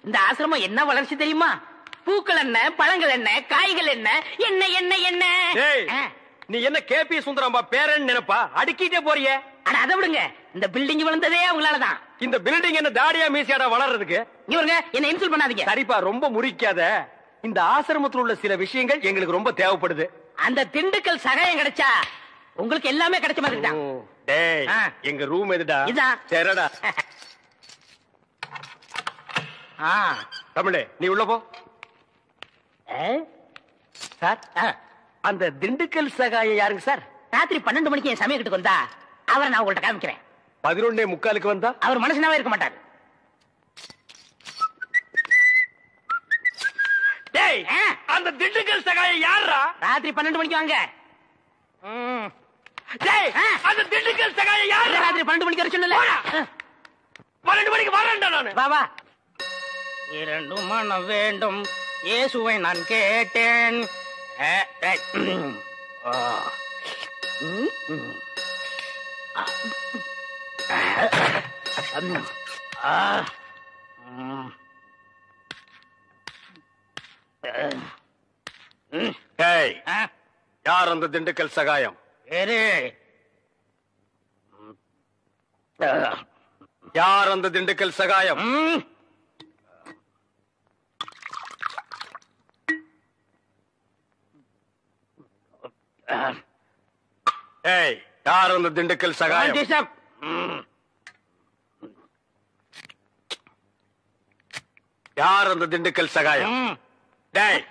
இந்த ஆசிரமம் என்ன வளர்ச்சி தெரியுமா? பூக்கள் என்ன, பழங்கள் என்ன, காய்கள் என்ன, என்ன என்ன என்ன.
நீ என்ன கேபி சுந்தரம்பா பேரன் நினைப்பா? அடுக்கிட்டே போறிய.
ஆனா அதை விடுங்க, இந்த பில்டிங் விழுந்ததே அவங்களாலதான்.
இந்த பில்டிங் என்ன தாடியா மீசியாடா வளர்றதுக்கு?
இவருங்க என்ன இன்சல்ட் பண்ணாதீங்க.
சரிப்பா, ரொம்ப முறிக்காத. இந்த ஆசிரமத்தில் உள்ள சில விஷயங்கள் எங்களுக்கு ரொம்ப தேவைப்படுது.
அந்த திண்டுக்கல் சகாயம் கிடைச்சா உங்களுக்கு எல்லாமே கிடைச்ச மாதிரி தான்.
டேய், எங்க ரூம் எதுடா?
இதான்.
சரிடா. தமிழே, நீ உள்ள போ.
சார்,
அந்த திண்டுக்கல் சகாயம் யாருங்க சார்?
ராத்திரி 12 மணிக்கு என் சமயத்துக்கு வந்தா அவரை நான் உங்கள்ட்ட காமிக்கிறேன்.
11:45 வந்தா
அவர் மனுஷனாவே இருக்க மாட்டார்.
டேய், அந்த திண்டுக்கல் சகாயம் யாரா?
ராத்திரி 12 மணிக்கு வாங்க.
டேய், அந்த திண்டுக்கல் சகாயம் யாரா?
ராத்திரி 12 மணிக்கு வர சொன்னல.
12 மணிக்கு வரேன்டா நானு.
வா வா. 2 மனம் வேண்டும் இயேசுவை நான் கேட்டேன்.
யார் அந்த திண்டுக்கல் சகாயம்? யார் அந்த திண்டுக்கல் சகாயம்? யார் அந்த திண்டுக்கல் சகாயம்? யார் அந்த திண்டுக்கல் சகாயம்? டேய்,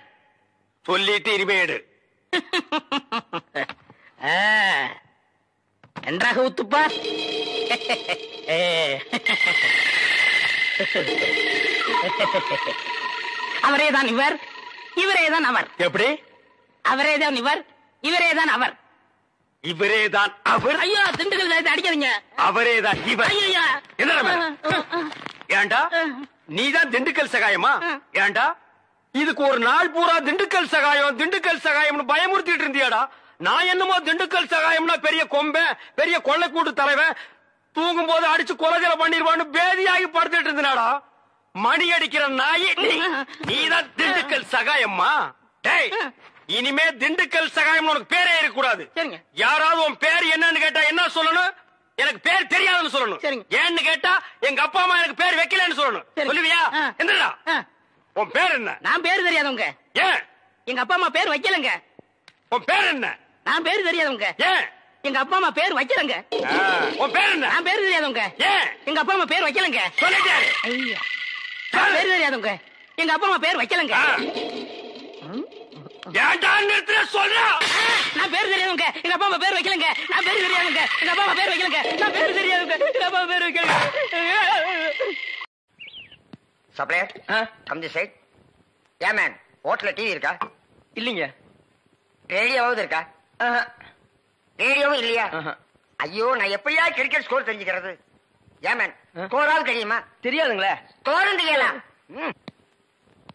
சொல்லிட்டு இனிமேடு
நன்றாக ஊத்துப்பா. அவரேதான் இவர், இவரேதான் அவர்.
எப்படி?
அவரேதான் இவர், இவரேதான் அவர்.
இவரேதான் அவர்?
ஐயோ, திண்டுக்கல் சாயத்தை அடிக்காதீங்க.
அவரேதான் இவர்.
ஐயா,
ஏண்டா நீதான் திண்டுக்கல் சகாயமா? ஏண்டா இதுக்கு ஒரு நாள் பூரா திண்டுக்கல் சகாயம் திண்டுக்கல் சகாயம்னு பயமுறுத்திட்டு இருந்தியாடா? நான் என்னமோ திண்டுக்கல் சகாயம்னா பெரிய கொம்பன், பெரிய கொள்ளைக்கூட்டு தலைவன், தூங்கும் போது அடிச்சு கொலைஜல பண்ணிடுவான்னு பேதியாகி படுத்துட்டு இருந்தாடா. மணி அடிக்கிற நாய் நீதான் திண்டுக்கல் சகாயம்மா? டேய், இனிமே திண்டுக்கல் சகாயம் உனக்கு பேரே இருக்கக்கூடாது. யாராவது உன் பேர் என்னன்னு கேட்டா என்ன சொல்லணும்? எனக்கு பேர் தெரியாதுன்னு சொல்லணும். ஏன்னு கேட்டா எங்க அப்பா அம்மா எனக்கு பேர் வைக்கலன்னு சொல்லணும். சொல்லுவியா? என்னடா உன் பேர் என்ன?
நான் பேர் தெரியாதவங்க.
ஏன்?
எங்க அப்பா அம்மா பேர் வைக்கலங்க.
உன் பேர் என்ன? நான்
பேர் தெரியாதவங்க.
ஏன்?
எங்க அப்பா அம்மா பேர் வைக்கலங்க.
உன் பேர் என்ன?
நான் பேர் தெரியாதவங்க.
ஏன்?
எங்க அப்பா அம்மா பேர் வைக்கலங்க.
சொல்லிட்டாரு.
ஐயா, நான் பேர் தெரியாதவங்க. எங்க அப்பா அம்மா பேர் வைக்கலங்க.
ஏன்டா நிறுத்துற சொல்றா?
நான் பேர் தெரியாதவங்க. எங்க அப்பா அம்மா பேர் வைக்கலங்க. நான் பேர் தெரியாதவங்க. எங்க அப்பா அம்மா பேர் வைக்கலங்க. நான் பேர் தெரியாதவங்க. எங்க அப்பா அம்மா பேர் வைக்கலங்க.
Supplier, come the side. Ya man, ஹோட்டல்ல டிவி இருக்கா?
இல்லீங்க.
ரேடியோவாவது இருக்கா? ரேடியோவும் இல்லையா? ஐயோ, நான் எப்படியா கிரிக்கெட் ஸ்கோர் தெரிஞ்சுக்கிறது? யா மேன், ஸ்கோராவது தெரியுமா?
தெரியாதுங்களே.
ஸ்கோரும் தெரியல.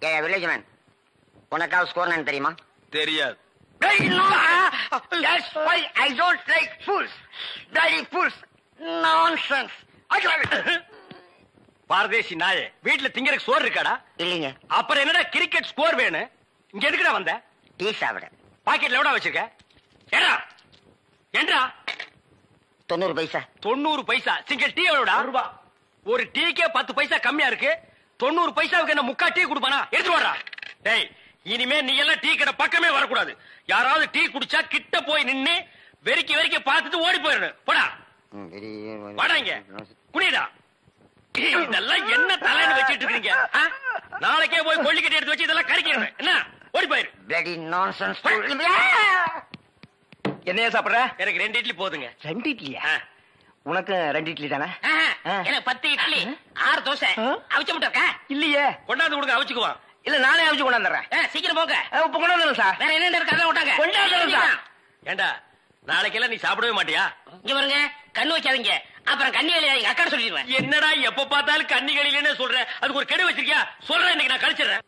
ஏ வில்லேஜ் மேன், உனக்காவது ஸ்கோர் நான் தெரியுமா?
தெரியாது.
That's why I don't like fools. Bloody fools. Nonsense.
பாரதேசி நாயே, வீட்டுல திங்கறதுக்கு சோறு இருக்காடா?
இல்லைங்க.
அப்புறம் என்னடா கிரிக்கெட் ஸ்கோர் வேணும்? இங்க எதுக்குடா வந்த?
டீ சாப்பிட.
பாக்கெட்ல எவ்வளவு வச்சிருக்க? ஏடா ஏண்டா
90 பைசா.
90 பைசா. Single tea எவ்வளவுடா? ரூபா. ஒரு டீக்கே 10 பைசா கம்மியா இருக்கு. 90 பைசாவுக்கு என்ன முக்கா டீ குடுப்பானா? எடுத்து வாடா. டேய், இனிமே நீ எல்லாம் டீ கடை பக்கமே வரக்கூடாது. யாராவது டீ குடிச்சா கிட்ட போய் நின்னு வெறிக்கி பார்த்துட்டு ஓடி போயிடணும். போடா வாடா, இங்க குடிடா. இதெல்லாம் என்ன தலைன்னு வச்சிட்டு இருக்கீங்க? நாளைக்கே போய் கொள்ளிக்கட்டி எடுத்து வச்சு இதெல்லாம் கறிக்கிறேன். என்ன ஓடி போயிரு.
Bloody nonsense.
என்னையா சாப்பிடுற? எனக்கு 2 இட்லி போதுங்க.
2 இட்லியா? உனக்கு 2 இட்லி தானே?
எனக்கு 10 இட்லி 6 தோசை அவிச்ச முட்டை இருக்கா?
இல்லையே.
கொண்டாந்து கொடுங்க, அவிச்சுக்குவான்.
இல்ல, நானே அவிச்சு கொண்டாந்துறேன்.
சீக்கிரம் போங்க.
இப்ப கொண்டாந்துறேன் சார்.
வேற என்ன இருக்கு அதெல்லாம் விட்டாங்க.
கொண்டாந்துறேன் சார்.
ஏண்டா நாளைக்கெல்லாம் நீ சாப்பிடவே மாட்டியா?
இங்க பாருங்க, கண்ணு வைக்காதீங்க, அப்புறம் கண்ணி வேலையை எங்க அக்கா சொல்லிடுவேன்.
என்னடா எப்ப பார்த்தாலும் கன்னிகளிலே சொல்ற? அதுக்கு ஒரு கெடு வச்சிருக்கியா? சொல்றேன், இன்னைக்கு நான் கழிச்சிடுறேன்.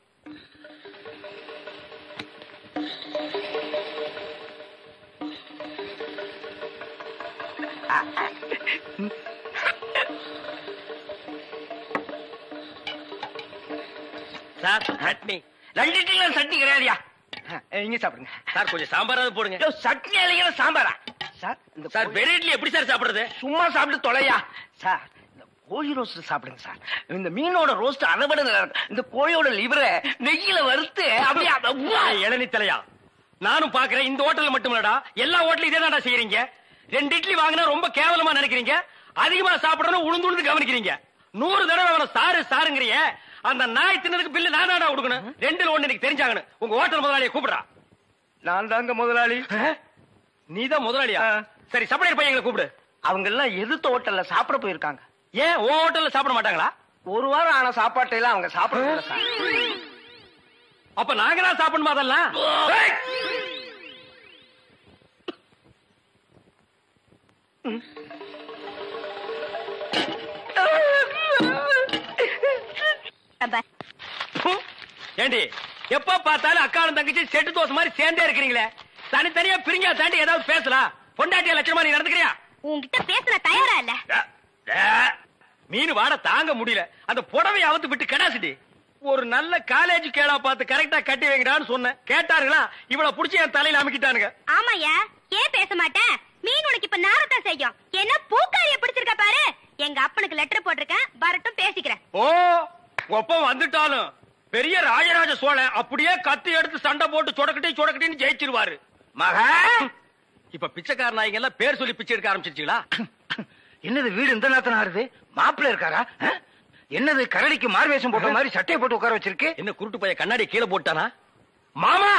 சார் சட்னி.
2 இட்லி சட்னி கிடையாதுயா. இங்க சாப்பிடுங்க
சார், கொஞ்சம் சாம்பாராவது போடுங்க.
சட்னி இல்லைங்க, சாம்பாரா சார்? இந்த
சார் வெறும் இட்லி எப்படி சார் சாப்பிடுறது?
சும்மா சாப்பிட்டு தொலையா சார். இந்த கோழி ரோஸ்ட் சாப்பிடுங்க சார். இந்த மீனோட ரோஸ்ட் அதை விட நல்லா இருக்கும். இந்த கோழியோட லிவரை நெய்யில வறுத்து அப்படியே
இளநீ தலையா. நானும் பாக்குறேன், இந்த ஹோட்டல்ல மட்டுமல்லடா, எல்லா ஹோட்டலும் இதே தான்டா செய்யறீங்க. 2 இட்லி வாங்கினா ரொம்ப கேவலமா நினைக்கிறீங்க. அதிகமா சாப்பிடணும் உளுந்து கவனிக்கிறீங்க. 100 தடவை அவனை சாருங்கிறிய. அந்த நாய் தின்னதுக்கு பில்லு நானா கொடுக்கணும். 2ல 1 எனக்கு தெரிஞ்சாகணும். உங்க ஹோட்டல் முதலாளியை கூப்பிடுறா.
நான் தாங்க முதலாளி.
நீதான் முதலாளியா? சரி, சப்ளையர் பையங்களை கூப்பிடு.
அவங்க எல்லாம் எதிர்த்த ஹோட்டல்ல சாப்பிட போயிருக்காங்க.
ஏன் உன் ஹோட்டல்ல சாப்பிட மாட்டாங்களா?
1 வாரம் ஆன சாப்பாட்டை எல்லாம் அவங்க சாப்பிட சார்.
அப்ப நாங்க தான் சாப்பிடணுமா அதெல்லாம்? ஏண்டி எப்ப பார்த்தாலும் அக்காலும் தங்கச்சி செட்டு தோசை மாதிரி சேர்ந்தே இருக்கிறீங்களே. தனித்தனியா பிரிஞ்சா தாண்டி ஏதாவது பேசலாம். பொண்டாட்டிய லட்சணமா நீ நடந்துக்கிறியா?
உங்ககிட்ட பேசுற தயாரா இல்ல.
மீன் வாட தாங்க முடியல. அந்த புடவை அவுத்து விட்டு கடாசிட்டி. ஒரு நல்ல காலேஜ் கேளா பார்த்து கரெக்டா கட்டி வைக்கிறான்னு சொன்னேன். கேட்டாருங்களா? இவ்வளவு புடிச்சு என் தலையில அமைக்கிட்டானுங்க.
ஆமாயா, ஏன் பேச மாட்டேன்? மீன் உனக்கு இப்ப நாரத்தான் செய்யும். என்ன பூக்காரிய பிடிச்சிருக்க பாரு. எங்க அப்பனுக்கு லெட்டர் போட்டிருக்கேன், வரட்டும் பேசிக்கிறேன்.
ஓ, ஒப்பம் வந்துட்டாலும் பெரிய ராஜராஜ சோழன் அப்படியே கத்தி எடுத்து சண்டை போட்டு சொடக்கட்டின்னு ஜெயிச்சிருவாரு.
மகா,
இப்ப பிச்சைக்கார நாய்ங்க எல்லாம் பேர் சொல்லி பிச்சை எடுக்க ஆரம்பிச்சிருச்சீங்களா?
என்னது வீடு இந்த நேரத்துல ஆறுது? மாப்பிள்ள இருக்காரா? என்னது கரடிக்கு மார்வேஷம் போட்ட மாதிரி சட்டையை போட்டு உட்கார வச்சிருக்கு?
என்ன குருட்டு பைய கண்ணாடி கீழே போட்டானா? மாமா,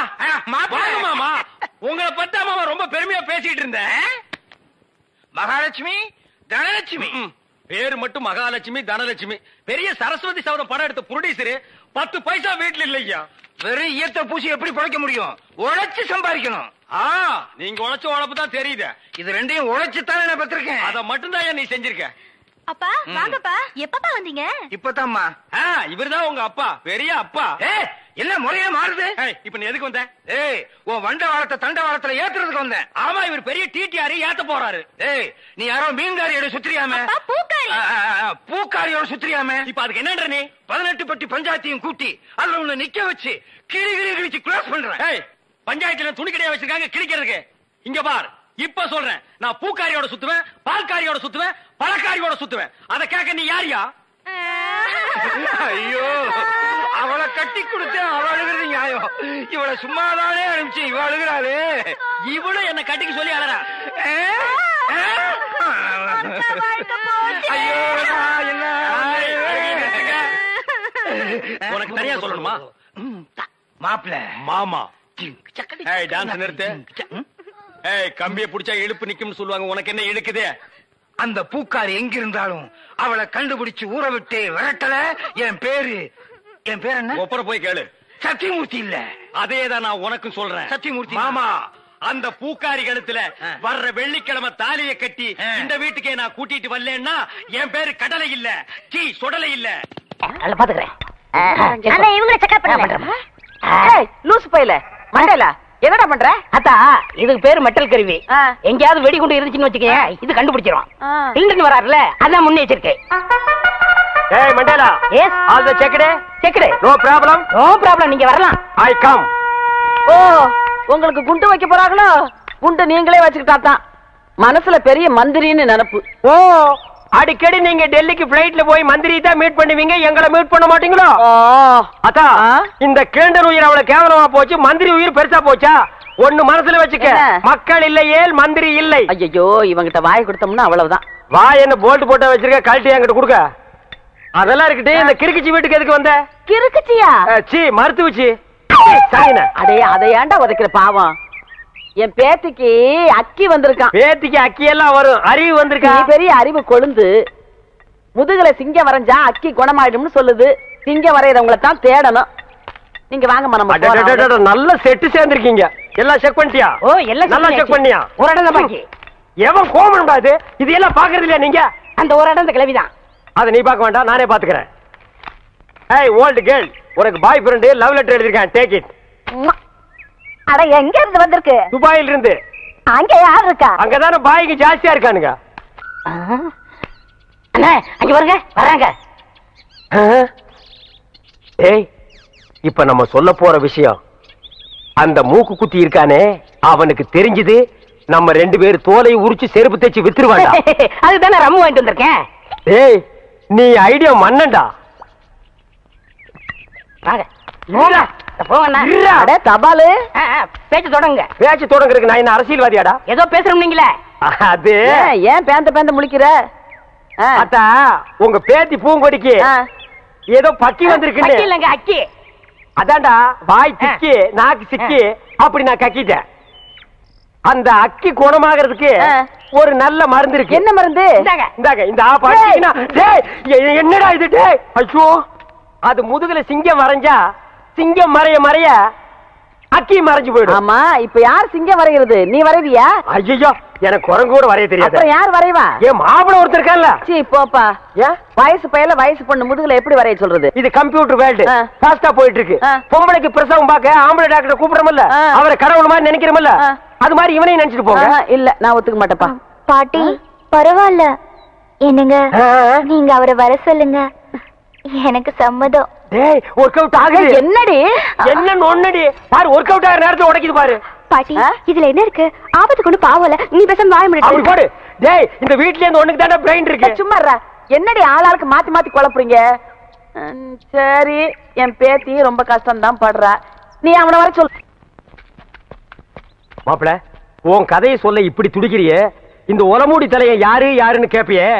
வாங்க மாமா. உங்களை பத்தா மாமா ரொம்ப பெருமையா பேசிட்டு இருந்தேன்.
மகாலட்சுமி, தனலட்சுமி.
பேரு மட்டும் மகாலட்சுமி தனலட்சுமி. பெரிய சரஸ்வதி சபதம் படம் எடுத்த புரொடியூசர் 10 பைசா வீட்டுல இல்லையா.
வெறும் ஈயத்தை பூசி எப்படி பழைக்க முடியும்? உழைச்சு சம்பாதிக்கணும்.
நீங்க உழைச்ச உழைப்பு தான் தெரியுது.
இது 2யும் உழைச்சுத்தானே நான் பத்திருக்கேன்.
அத மட்டும் தான் நீ செஞ்சிருக்க.
அப்பா வாங்கப்பா. எப்பப்பா வந்தீங்க?
இப்பதாம்மா.
இவர்தான் உங்க அப்பா, பெரிய அப்பா.
என்ன முறையா மாறுது?
இப்ப நீ எதுக்கு வந்த?
உன் வண்ட வாரத்தை தண்ட வாரத்துல ஏத்துறதுக்கு வந்தேன்.
ஆமா, இவர் பெரிய டிடிஆர் ஏத்த போறாரு.
நீ யாரோ மீன்காரியோட சுத்திரியாம? பூக்காரியோட சுத்திரியாம?
இப்ப அதுக்கு என்னன்ற நீ?
18 பட்டி பஞ்சாயத்தையும் கூட்டி அதுல உன்னை நிக்க வச்சு கிழிச்சு கிளாஸ் பண்றேன்.
பஞ்சாயத்துல துணி கடையா வச்சிருக்காங்க கிழிக்கிறதுக்கு. இங்க பார், இப்ப சொல்றேன், நான் பூக்காரியோட சுத்துவேன், பால்காரியோட சுத்துவேன், பழக்காரியோட சுத்துவேன். அத கேட்க நீ யாரியா?
ஐயோ, அவளை கட்டி கொடுத்து அவ அழுகிறது நியாயம். இவளை சும்மாதானே அனுப்பிச்சு இவ அழுகிறாளே.
இவளும் என்ன கட்டிக்கு சொல்லி அழறா.
ஐயோ, என்ன
உனக்கு தனியா சொல்லணுமா?
மாப்பிள்ள
மாமா டான்ஸ் நிறுத்து. கம்பியை புடிச்சா இழுப்பு நிக்கும்னு சொல்லுவாங்க. உனக்கு என்ன இழுக்குதே?
அந்த பூக்காரி எங்க இருந்தாலும் அவளை கண்டுபிடிச்சு ஊற விட்டு விரட்டல. என் பேரு என்ன?
ஒப்பர போய் கேளு.
சத்தியமூர்த்தி இல்ல.
அதேதான் நான் உனக்கும் சொல்றேன்.
சத்தியமூர்த்தி
மாமா, அந்த பூக்காரி கழுத்துல வர்ற வெள்ளிக்கிழமை தாலியை கட்டி இந்த வீட்டுக்கே நான் கூட்டிட்டு வரலன்னா என் பேரு கடலை இல்ல, டீ சொடலை இல்ல.
பாத்துக்கிறேன். இவங்களை செக்அப் பண்ணுங்க. லூசு பையல மண்டல
என்னடா பண்ற?
அத்தா இதுக்கு பேரு மெட்டல் கருவி. எங்கயாவது வெடிகுண்டு இருந்துச்சுன்னு வச்சுக்கே இது கண்டுபிடிச்சிரும். இல்லன்னு வராருல அதான் முன்னெச்சரிக்கை.
ஏய் Mandela,
yes
all the checked.
Checked.
No problem.
No problem, நீங்க வரலாம்.
I come.
ஓ, உங்களுக்கு குண்டு வைக்க போறாங்களோ? குண்டு நீங்களே வச்சுக்கிட்டா தான் மனசுல பெரிய மந்திரின்னு நினைப்பு.
ஓ, அடிக்கடி நீங்க டெல்லிக்கு பிளைட்ல போய் மந்திரி தான் மீட் பண்ணுவீங்க, எங்களை மீட் பண்ண மாட்டீங்களோ? அத்தா, இந்த கேண்டர் உயிர் அவ்வளவு கேவலமா போச்சு, மந்திரி உயிர் பெருசா போச்சா? ஒண்ணு மனசுல வச்சுக்க, மக்கள் இல்லையே மந்திரி இல்லை.
ஐயோ, இவங்கிட்ட வாய் கொடுத்தோம்னா அவ்வளவுதான்.
வாய் என்ன போல்ட் போட்ட வச்சிருக்க, கழட்டி என்கிட்ட கொடுக்க. அதெல்லாம் இருக்கட்டும், இந்த கிறுக்குச்சி வீட்டுக்கு எதுக்கு வந்த?
கிறுக்குச்சியா?
சீ, மருத்துவச்சி.
அடே, அதை ஏன்டா உதைக்கிற பாவம்? என் பேத்திக்கு அக்கி வந்திருக்கான்.
பேத்திக்கு அக்கி எல்லாம் வரும், அறிவு வந்திருக்கா?
பெரிய அறிவு கொழுந்து. முதுகுல சிங்கம் வரைஞ்சா அக்கி குணமாயிடும்னு சொல்லுது. சிங்கம் வரையறவங்களை தான் தேடணும். நீங்க வாங்க நம்ம.
நல்ல செட்டு சேர்ந்திருக்கீங்க. எல்லாம் செக் பண்ணிட்டியா?
ஓ, எல்லாம்
நல்லா செக் பண்ணியா?
ஒரு இடம் பாக்கி.
எவன் கோமன் பாது இது எல்லாம் பாக்குறது இல்லையா நீங்க?
அந்த ஒரு இடம் இந்த கிளவிதான்.
அதை நீ பார்க்க வேண்டாம், நானே பாத்துக்கிறேன். ஏய் ஓல்ட் கேர்ள், உனக்கு பாய் ஃப்ரெண்ட் லவ் லெட்டர் எழுதிருக்கேன், டேக் இட்.
அட, எங்க இருந்து வந்திருக்கு?
துபாயில இருந்து.
அங்க யார் இருக்கா?
அங்கதானே பாய்க்கு ஜாஸ்தியா இருக்கானுங்க.
அண்ணே, அங்க வருங்க, வராங்க.
ஏய், இப்ப நம்ம சொல்ல போற விஷயம், அந்த மூக்கு குத்தி இருக்கானே அவனுக்கு தெரிஞ்சது நம்ம ரெண்டு பேர் தோலை உரிச்சு செருப்பு தேய்ச்சி வித்துருவாங்க.
அதுதானே ரம்மு வாங்கிட்டு வந்திருக்கேன்.
ஏய், நீ ஐடியா மன்னண்டா.
வாங்க.
தபாலு
பேச்சு தொடங்க.
பேச்சு தொடங்குறதுக்கு நான் என்ன அரசியல்வாதியாடா?
ஏதோ பேசுறோம் நீங்களே.
அது
ஏன் பேந்த முழிக்கிற?
அத்தா, உங்க பேத்தி பூங்கொடிக்கு ஏதோ பக்கி வந்திருக்குன்னு.
இல்லங்க, அக்கி.
அதான்டா, வாய் திக்கி நாக்கு சிக்கி அப்படி நான் கக்கிட்டேன். அந்த அக்கி குணமாகிறதுக்கு ஒரு நல்ல மருந்து இருக்கு.
என்ன மருந்து?
இந்தாங்க, இந்த ஆப்பா. என்னடா இது? டேய், ஐயோ, அது முதுகுல சிங்கம் வரைஞ்சா சிங்கம் மறைய மறைய அக்கி மறைஞ்சு போயிடும்.
ஆமா, இப்ப யார் சிங்கம் வரைகிறது? நீ வரைவியா?
ஐயோ, எனக்கு குரங்கு கூட வரைய தெரியாது.
அப்புறம் யார் வரைவா?
ஏன் மாப்பிள ஒருத்தர் இருக்கான்ல?
சீ, போப்பா. வயசு பையல வயசு பொண்ணு முதுகுல எப்படி வரைய சொல்றது?
இது கம்ப்யூட்டர் வேர்ல்டு, ஃபாஸ்டா போயிட்டு இருக்கு. பொம்பளைக்கு பிரசவம் பார்க்க ஆம்பளை டாக்டர் கூப்பிடுறோம்ல, அவரை கடவுள் மாதிரி நினைக்கிறோம்ல, அது மாதிரி இவனையும் நினைச்சிட்டு போங்க.
இல்ல, நான் ஒத்துக்க மாட்டேப்பா.
பாட்டி, பரவாயில்ல. என்னங்க, நீங்க அவரை வர சொல்லுங்க. எனக்கு சம்மதம்.
டேய், ஒர்க் அவுட் ஆகுது.
என்னடி?
என்னன்னு ஒன்னடி பாரு, ஒர்க் அவுட் ஆகிற நேரத்துல உடைக்குது பாரு.
பாட்டி, இதுல என்ன இருக்கு? ஆபத்து கொண்டு பாவல. நீ பேசாம வாய
அப்படி
முடியாது.
போடு. டேய், இந்த வீட்ல இருந்து ஒண்ணுக்கு தானே பிரெயின் இருக்கு.
சும்மா இருடா. என்னடி ஆளாளுக்கு மாத்தி மாத்தி குழப்புறீங்க? சரி, என் பேத்தி ரொம்ப கஷ்டம் தான் படுறா. நீ அவனை வர சொல்லு.
மாப்பிள, உன் கதையை சொல்ல இப்படி துடிக்கிறியே, இந்த ஒலமூடி தலையை யாரு யாருன்னு கேப்பியே,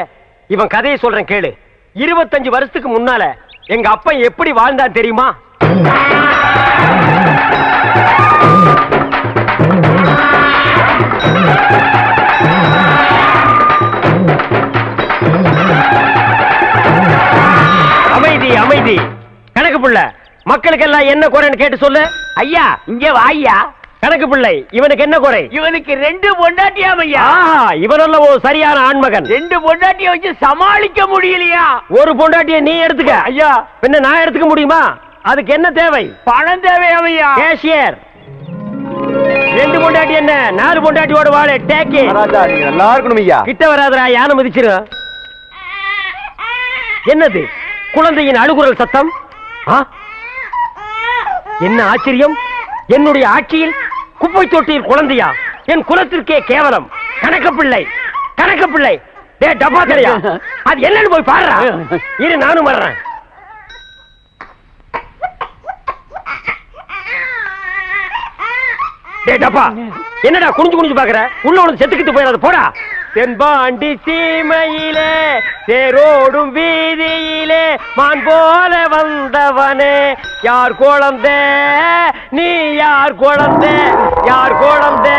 இவன் கதையை சொல்றேன் கேளு. 25 வருஷத்துக்கு முன்னால எங்க அப்பா எப்படி வாழ்ந்தான் தெரியுமா? அமைதி அமைதி. கணக்கு புள்ள, மக்களுக்கெல்லாம் என்ன குறைன்னு கேட்டு சொல்லு.
ஐயா, இங்க வாய்யா.
கணக்கு பிள்ளை, இவனுக்கு என்ன குறை?
இவனுக்கு 2 பொண்டாட்டியாம் ஐயா.
இவனல்ல ஒரு சரியான ஆண்மகன்.
2 பொண்டாட்டிய வச்சு சமாளிக்க முடியலையா?
ஒரு பொண்டாட்டிய நீ எடுத்துக்க. ஐயா, பின்ன நான் எடுத்துக்க முடியுமா? அதுக்கு என்ன தேவை?
பணம் தேவையாம் ஐயா.
கேஷியர். 2 பொண்டாட்டி என்ன, 4 பொண்டாட்டியோட வாழ. Take it.
நீங்க நல்லா இருக்கணும் ஐயா.
கிட்ட வராதடா, யானை மிதிச்சிரு. என்னது? குழந்தையின் அழுகுரல் சத்தம். என்ன ஆச்சரியம்! என்னுடைய ஆட்சியில் குப்பை தொட்டியில் குழந்தையா? என் குலத்திற்கே கேவலம். கணக்கு பிள்ளை, கணக்கு பிள்ளை. டே டப்பா தெரியா, அது என்னன்னு போய் பாருடா. இரு, நானும் வர்றேன். டே டப்பா, என்னடா குனிஞ்சு குனிஞ்சு பாக்குற? உள்ள உனக்கு செத்துக்கிட்டு போயிடாது, போடா. தென்பாண்டி சீமையிலே தேரோடும் வீதியிலே மான் போல வந்தவனே, யார் குழந்தை நீ, யார் குழந்தை, யார் குழந்தை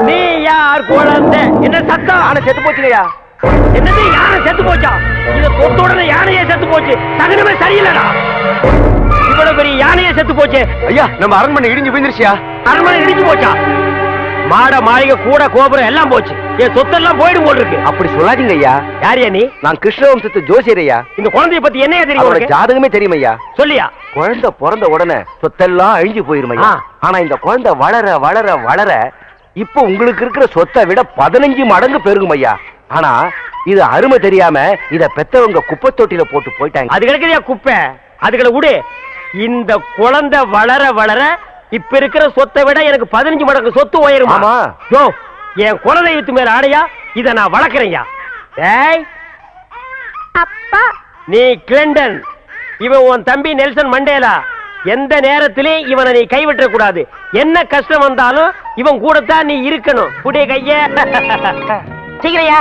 நீ, யார் குழந்தை? என்ன சத்தம்? யானை செத்து போச்சுலையா? என்னது யானை செத்து போச்சா? இத தொட்ட உடனே யானையே செத்து போச்சு. தகனமே சரியில்லடா. இவ்வளவு பெரிய யானையே செத்து போச்சு.
ஐயா, நம்ம அரண்மனை இடிஞ்சு போயிருச்சியா?
அரண்மனை இடிஞ்சு போச்சா? மாட மாளிகை கூட கோபுரம் எல்லாம் போச்சு. என் சொத்தெல்லாம் போயிடும் போல் இருக்கு.
அப்படி சொல்லாதீங்க ஐயா.
யாரியா நீ?
நான் கிருஷ்ணவம்சத்து ஜோசியர் ஐயா.
இந்த குழந்தைய பத்தி என்னையா தெரியும்?
அவரோட ஜாதகமே தெரியும் ஐயா.
சொல்லியா?
குழந்தை பிறந்த உடனே சொத்தெல்லாம் அழிஞ்சு போயிரும் ஐயா. ஆனா இந்த குழந்தை வளர வளர வளர இப்ப உங்களுக்கு இருக்கிற சொத்தை விட 15 மடங்கு பெருகும் ஐயா. ஆனா இது அருமை தெரியாம இத பெத்தவங்க குப்பை தொட்டில போட்டு போயிட்டாங்க.
அது கிடைக்குதுயா குப்பை. அதுகளை விடு. இந்த குழந்தை வளர வளர இப்ப இருக்கிற சொத்தை விட எனக்கு 15 மடங்கு சொத்து உயருமா?
ஆமா.
யோ, என் குலதெய்வத்து மேல ஆடையா இத நான் வளர்க்கறேன்யா. டேய்
அப்பா
நீ கிளண்டன், இவன் உன் தம்பி நெல்சன் மண்டேலா. எந்த நேரத்திலும் இவனை நீ கைவிட்ட கூடாது. என்ன கஷ்டம் வந்தாலும் இவன் கூடத்தான் நீ இருக்கணும். புடிய கைய சீக்கிரையா.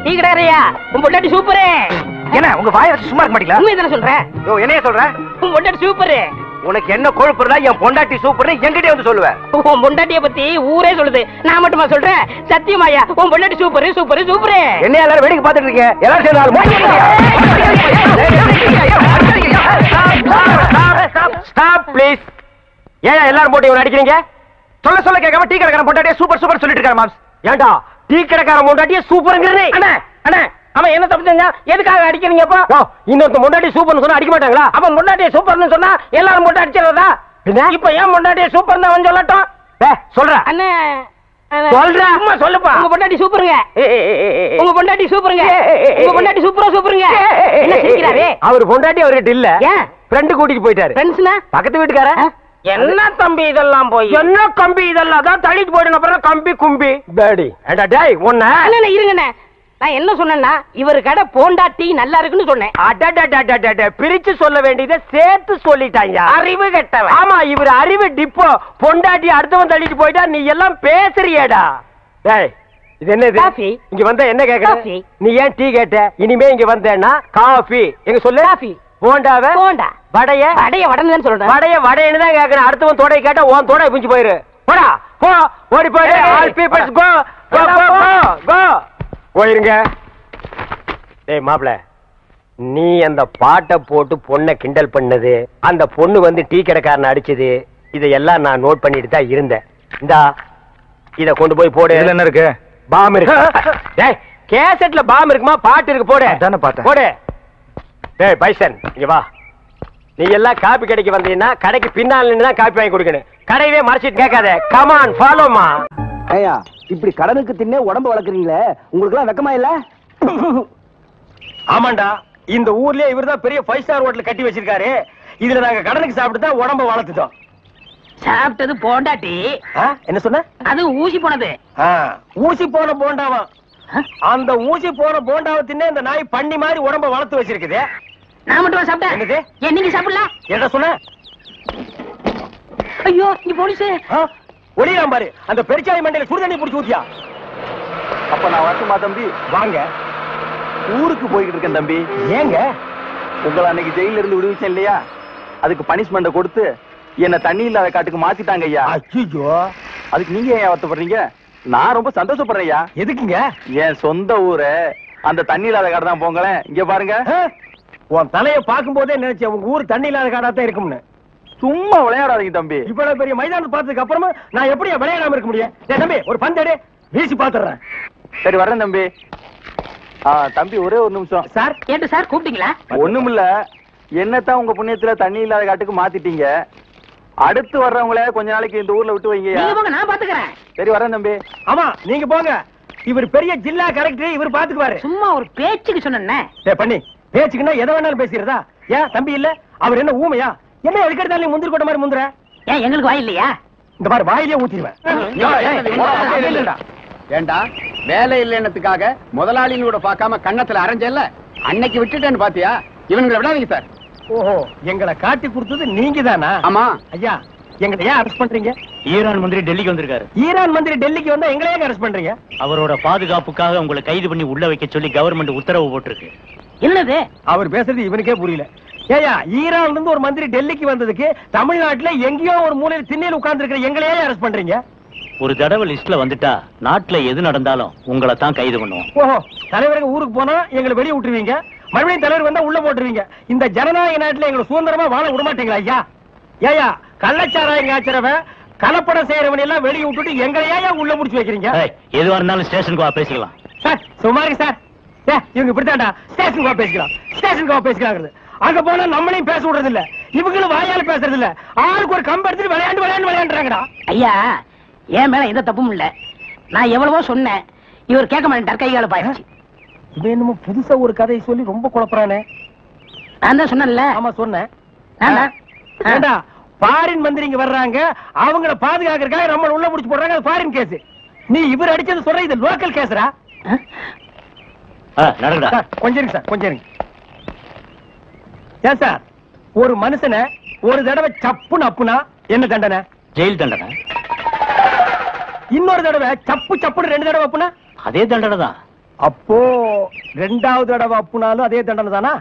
சீக்கிரையா. உன் பொண்டாட்டி சூப்பரே.
என்ன உங்க வாயை வச்சு சும்மா இருக்க மாட்டீங்களா?
உண்மை தானே சொல்றேன்.
யோ என்னைய சொல்ற?
உன் பொண்டாட்டி சூப்பரு.
உனக்கு என்ன கொழுப்புறதா? என் பொண்டாட்டி சூப்பர் என்கிட்டே வந்து சொல்லுவேன்.
உன் பொண்டாட்டிய பத்தி ஊரே சொல்லுது. நான் மட்டுமா சொல்றேன்? சத்தியமாயா உன் பொண்டாட்டி சூப்பரு சூப்பரு சூப்பரு.
என்ன எல்லாரும் வேடிக்கை பார்த்துட்டு இருக்கீங்க? எல்லாரும்
ஸ்டாப் ப்ளீஸ். ஏன் எல்லாரும் போட்டு இவனை அடிக்கிறீங்க?
சொல்ல சொல்ல கேட்காம டீ கடைக்காரன் பொண்டாட்டியே சூப்பர் சூப்பர் சொல்லிட்டு இருக்காரு மாம்ஸ்.
ஏண்டா டீ கடைக்காரன் பொண்டாட்டிய சூப்பர்ங்கறதே? அண்ணா அண்ணா அவன் என்ன தப்பு செஞ்சா? எதுக்காக அடிக்கிறீங்க? அப்போ இன்னொருத்த பொண்டாட்டி சூப்பர்னு சொன்னா அடிக்க மாட்டாங்களா? அப்ப பொண்டாட்டிய சூப்பர்னு சொன்னா எல்லாரும் போட்டு அடிச்சிரதா? இப்ப ஏன் பொண்டாட்டிய சூப்பர்னு அவன் சொல்லட்டும்.
சொல்ற
அண்ணா சொல்றா. அம்மா சொல்லுப்பா. உங்க பொண்டாட்டி சூப்பருங்க. உங்க பொண்டாட்டி சூப்பருங்க. உங்க பொண்டாட்டி சூப்பரா சூப்பருங்க. என்ன சிரிக்கிறாரே? அவர் பொண்டாட்டி அவர்கிட்ட இல்ல. ஏன்? ஃப்ரெண்ட் கூட்டிட்டு போயிட்டாரு. ஃப்ரெண்ட்ஸ்னா பக்கத்து வீட்டுக்கார. என்ன தம்பி இதெல்லாம் போய்? என்ன கம்பி இதெல்லாம்? தான் தள்ளிட்டு போயிடும். அப்புறம் கம்பி கும்பி டாடி. ஏண்டா டேய் ஒண்ணே. அண்ணா இருங்கண்ணே. நான் என்ன சொன்னேன்னா இவர் கடை போண்டாட்டி நல்லா இருக்குன்னு சொன்னேன். அடடடடடட பிரிச்சு சொல்ல வேண்டியதை சேர்த்து சொல்லிட்டாங்க. அறிவு கெட்டவன். ஆமா இவர் அறிவு டிப்போ. பொண்டாட்டி அடுத்தவன் தள்ளிட்டு போயிட்டா நீ எல்லாம் பேசுறியேடா. டேய் இது என்னது? காபி. இங்க வந்தா என்ன கேக்குற? நீ ஏன் டீ கேட்ட? இனிமே இங்க வந்தேன்னா காபி. எங்க சொல்லு. காபி. போண்டாவே போண்டா. வடைய வடைய வடன்னு சொல்றேன். வடைய வடைன்னு தான் கேக்குறேன். அடுத்தவன் தோடை கேட்டா உன் தோடை பிஞ்சு போயிரு. போடா போ. ஓடி போயிடு. ஆல் பீப்பிள்ஸ் கோ கோ கோ கோ. போயிருங்க. டேய் மாப்ள, நீ அந்த பாட்டை போட்டு பொண்ணை கிண்டல் பண்ணது, அந்த பொண்ணு வந்து டீ கடைக்காரனை அடிச்சது, இதையெல்லாம் நான் நோட் பண்ணிட்டு தான் இருந்தேன். இந்தா இத கொண்டு போய் போடு.
இதுல என்ன இருக்கு?
பாம் இருக்கு. டேய் கேசட்ல பாம் இருக்குமா? பாட்டு இருக்கு. போடு.
அதானே பார்த்தேன்.
போடு. டேய் பைசன் இங்க வா. நீ எல்லாம் காப்பி கடைக்கு வந்தீங்கன்னா கடைக்கு பின்னால நின்னு தான் காப்பி வாங்கி கொடுக்கணும். கடையவே மறைச்சிட்டு கேட்காத. கம் ஆன் ஃபாலோ மா.
ஏயா இப்படி கடனுக்கு தின்னே உடம்பு வளர்க்குறீங்களே, உங்களுக்கு எல்லாம் வெக்கமா இல்ல?
ஆமாண்டா, இந்த ஊர்லயே இவர்தான் பெரிய 5 ஸ்டார் ஹோட்டல் கட்டி வச்சிருக்காரு. இதுல நாங்க கடனுக்கு சாப்பிட்டு தான் உடம்ப வளர்த்துட்டோம்.
சாப்பிட்டது போண்டாட்டி.
என்ன சொன்ன?
அது ஊசி போனது.
ஊசி போன போண்டாவா? அந்த ஊசி போன போண்டாவை தின்னே இந்த நாய் பண்ணி மாதிரி உடம்ப வளர்த்து வச்சிருக்குது.
நான் மட்டும் சாப்பிட்டேன்.
என்னது?
ஏன் நீங்க சாப்பிடலாம்?
என்ன சொன்ன?
ஐயோ இங்க போலீஸ்.
ஒளியாம் பாரு. அந்த பெருச்சாய் மண்டையில சுடுதண்ணி புடிச்சு ஊத்தியா?
அப்ப நான் வரட்டுமா தம்பி?
வாங்க.
ஊருக்கு போய்கிட்டு இருக்கேன் தம்பி.
ஏங்க?
உங்களை அன்னைக்கு ஜெயில இருந்து விடுவிச்சேன் இல்லையா, அதுக்கு பனிஷ்மெண்ட கொடுத்து என்ன தண்ணி இல்லாத காட்டுக்கு மாத்திட்டாங்க ஐயா.
ஐயோ,
அதுக்கு நீங்க ஏன் வருத்தப்படுறீங்க? நான் ரொம்ப சந்தோஷப்படுறேன் ஐயா.
எதுக்குங்க?
என் சொந்த ஊரு அந்த தண்ணி இல்லாத காடு தான். போங்களேன், இங்க பாருங்க.
உன் தலைய பாக்கும் போதே நினைச்சேன் உங்க ஊர் தண்ணி இல்லாத காடா தான் இருக்கும்னு.
சும்மா விளையாடாதீங்க தம்பி.
இவ்வளவு பெரிய மைதானத்தை பார்த்ததுக்கு அப்புறமா நான் எப்படி விளையாடாம இருக்க முடியும்? தம்பி ஒரு பந்தடி வீசி பாத்துறேன்.
சரி வரேன் தம்பி. தம்பி ஒரே ஒரு நிமிஷம்.
சார் கேட்டு சார் கூப்பிட்டீங்களா?
ஒண்ணுமில்ல, என்னத்தான் உங்க புண்ணியத்துல தண்ணி இல்லாத காட்டுக்கு மாத்திட்டீங்க. அடுத்து வர்றவங்கள கொஞ்ச நாளைக்கு இந்த ஊர்ல விட்டு வைங்க.
நான் பாத்துக்கிறேன்.
சரி வரேன் தம்பி.
ஆமா நீங்க போங்க. இவர் பெரிய ஜில்லா கலெக்டர், இவர் பாத்துக்குவாரு.
சும்மா ஒரு பேச்சுக்கு சொன்னேன்.
பண்ணி பேச்சுக்குன்னா எதை வேணாலும் பேசிடுறதா? ஏன் தம்பி இல்ல? அவர் என்ன ஊமையா? என்ன எதுக்கெடுத்தாலும் முந்திரி கொட்ட மாதிரி முந்துற?
ஏன் எங்களுக்கு வாய் இல்லையா?
இந்த மாதிரி வாயிலே ஊத்திடுவேன்.
ஏண்டா வேலை இல்லைன்னதுக்காக முதலாளினோட பார்க்காம கண்ணத்துல அரைஞ்சல்ல, அன்னைக்கு விட்டுட்டேன்னு பாத்தியா? இவங்களை விடாதீங்க சார்.
ஓஹோ, எங்களை காட்டி கொடுத்தது நீங்க தானா?
ஆமா
ஐயா, எங்களை ஏன் அரெஸ்ட் பண்றீங்க?
ஈரான் மந்திரி டெல்லிக்கு வந்திருக்காரு.
ஈரான் மந்திரி டெல்லிக்கு வந்தா எங்களை ஏன் அரெஸ்ட் பண்றீங்க?
அவரோட பாதுகாப்புக்காக உங்களை கைது பண்ணி உள்ள வைக்க சொல்லி கவர்மெண்ட் உத்தரவு போட்டிருக்கு.
என்னது?
அவர் பேசுறது இவனுக்கே புரியல. ஏயா, ஈரான்ல இருந்து ஒரு மந்திரி டெல்லிக்கு வந்ததுக்கு தமிழ்நாட்டுல எங்கேயோ ஒரு மூலையில திண்ணையில் உட்கார்ந்து இருக்கிற எங்களையே அரெஸ்ட் பண்றீங்க?
ஒரு தடவை லிஸ்ட்ல வந்துட்டா நாட்டுல எது நடந்தாலும் உங்களை தான் கைது பண்ணுவோம்.
ஓஹோ, தலைவருக்கு ஊருக்கு போனா எங்களை வெளியே விட்டுருவீங்க, மறுபடியும் தலைவர் வந்தா உள்ள போட்டுருவீங்க. இந்த ஜனநாயக நாட்டுல எங்களை சுதந்திரமா வாழ விட மாட்டீங்களா ஐயா? ஏயா, கள்ளச்சாராயம் காய்ச்சறவன் கலப்படம் செய்யறவன் எல்லாம் வெளியே விட்டுட்டு எங்களையா உள்ள முடிச்சு வைக்கிறீங்க?
எதுவா இருந்தாலும் ஸ்டேஷனுக்கு வா பேசிக்கலாம்.
சார் சுமாரி சார், இவங்க இப்படித்தான்டா ஸ்டேஷனுக்கு வா பேசிக்கலாம், ஸ்டேஷனுக்கு வா பேசிக்கலாம். அங்க போனா நம்மளையும் பேச விடுறது இல்ல, இவங்களும் வாயால பேசுறது இல்ல. ஆளுக்கு ஒரு கம்பு எடுத்துட்டு விளையாண்டுறாங்கடா.
ஐயா, என் மேல எந்த தப்பும் இல்ல. நான் எவ்வளவோ சொன்னேன், இவர் கேட்க மாட்டேன். கைகால பாயிடுச்சு.
இது என்னமோ புதுசா ஒரு கதையை சொல்லி ரொம்ப குழப்பறானே.
நான் தான் சொன்னேன்ல.
ஆமா சொன்னேன். ஏண்டா ஃபாரின் மந்திரிங்க வர்றாங்க, அவங்கள பாதுகாக்கிறதுக்காக நம்ம உள்ள முடிச்சு போடுறாங்க. அது ஃபாரின் கேஸ். நீ இவர் அடிச்சது சொல்ற, இது லோக்கல் கேஸ்ரா.
நடக்குடா.
கொஞ்சம் இருங்க சார், கொஞ்சம் இருங்க. ஏன் சார், ஒரு மனுஷனை ஒரு தடவை சப்புன்னு அப்புனா என்ன தண்டனை?
ஜெயில் தண்டனை.
இன்னொரு தடவை சப்பு சப்புன்னு 2 தடவை அப்புனா
அதே தண்டனை தான்.
அப்போ 2வது தடவை அப்புனாலும் அதே தண்டனை தானா?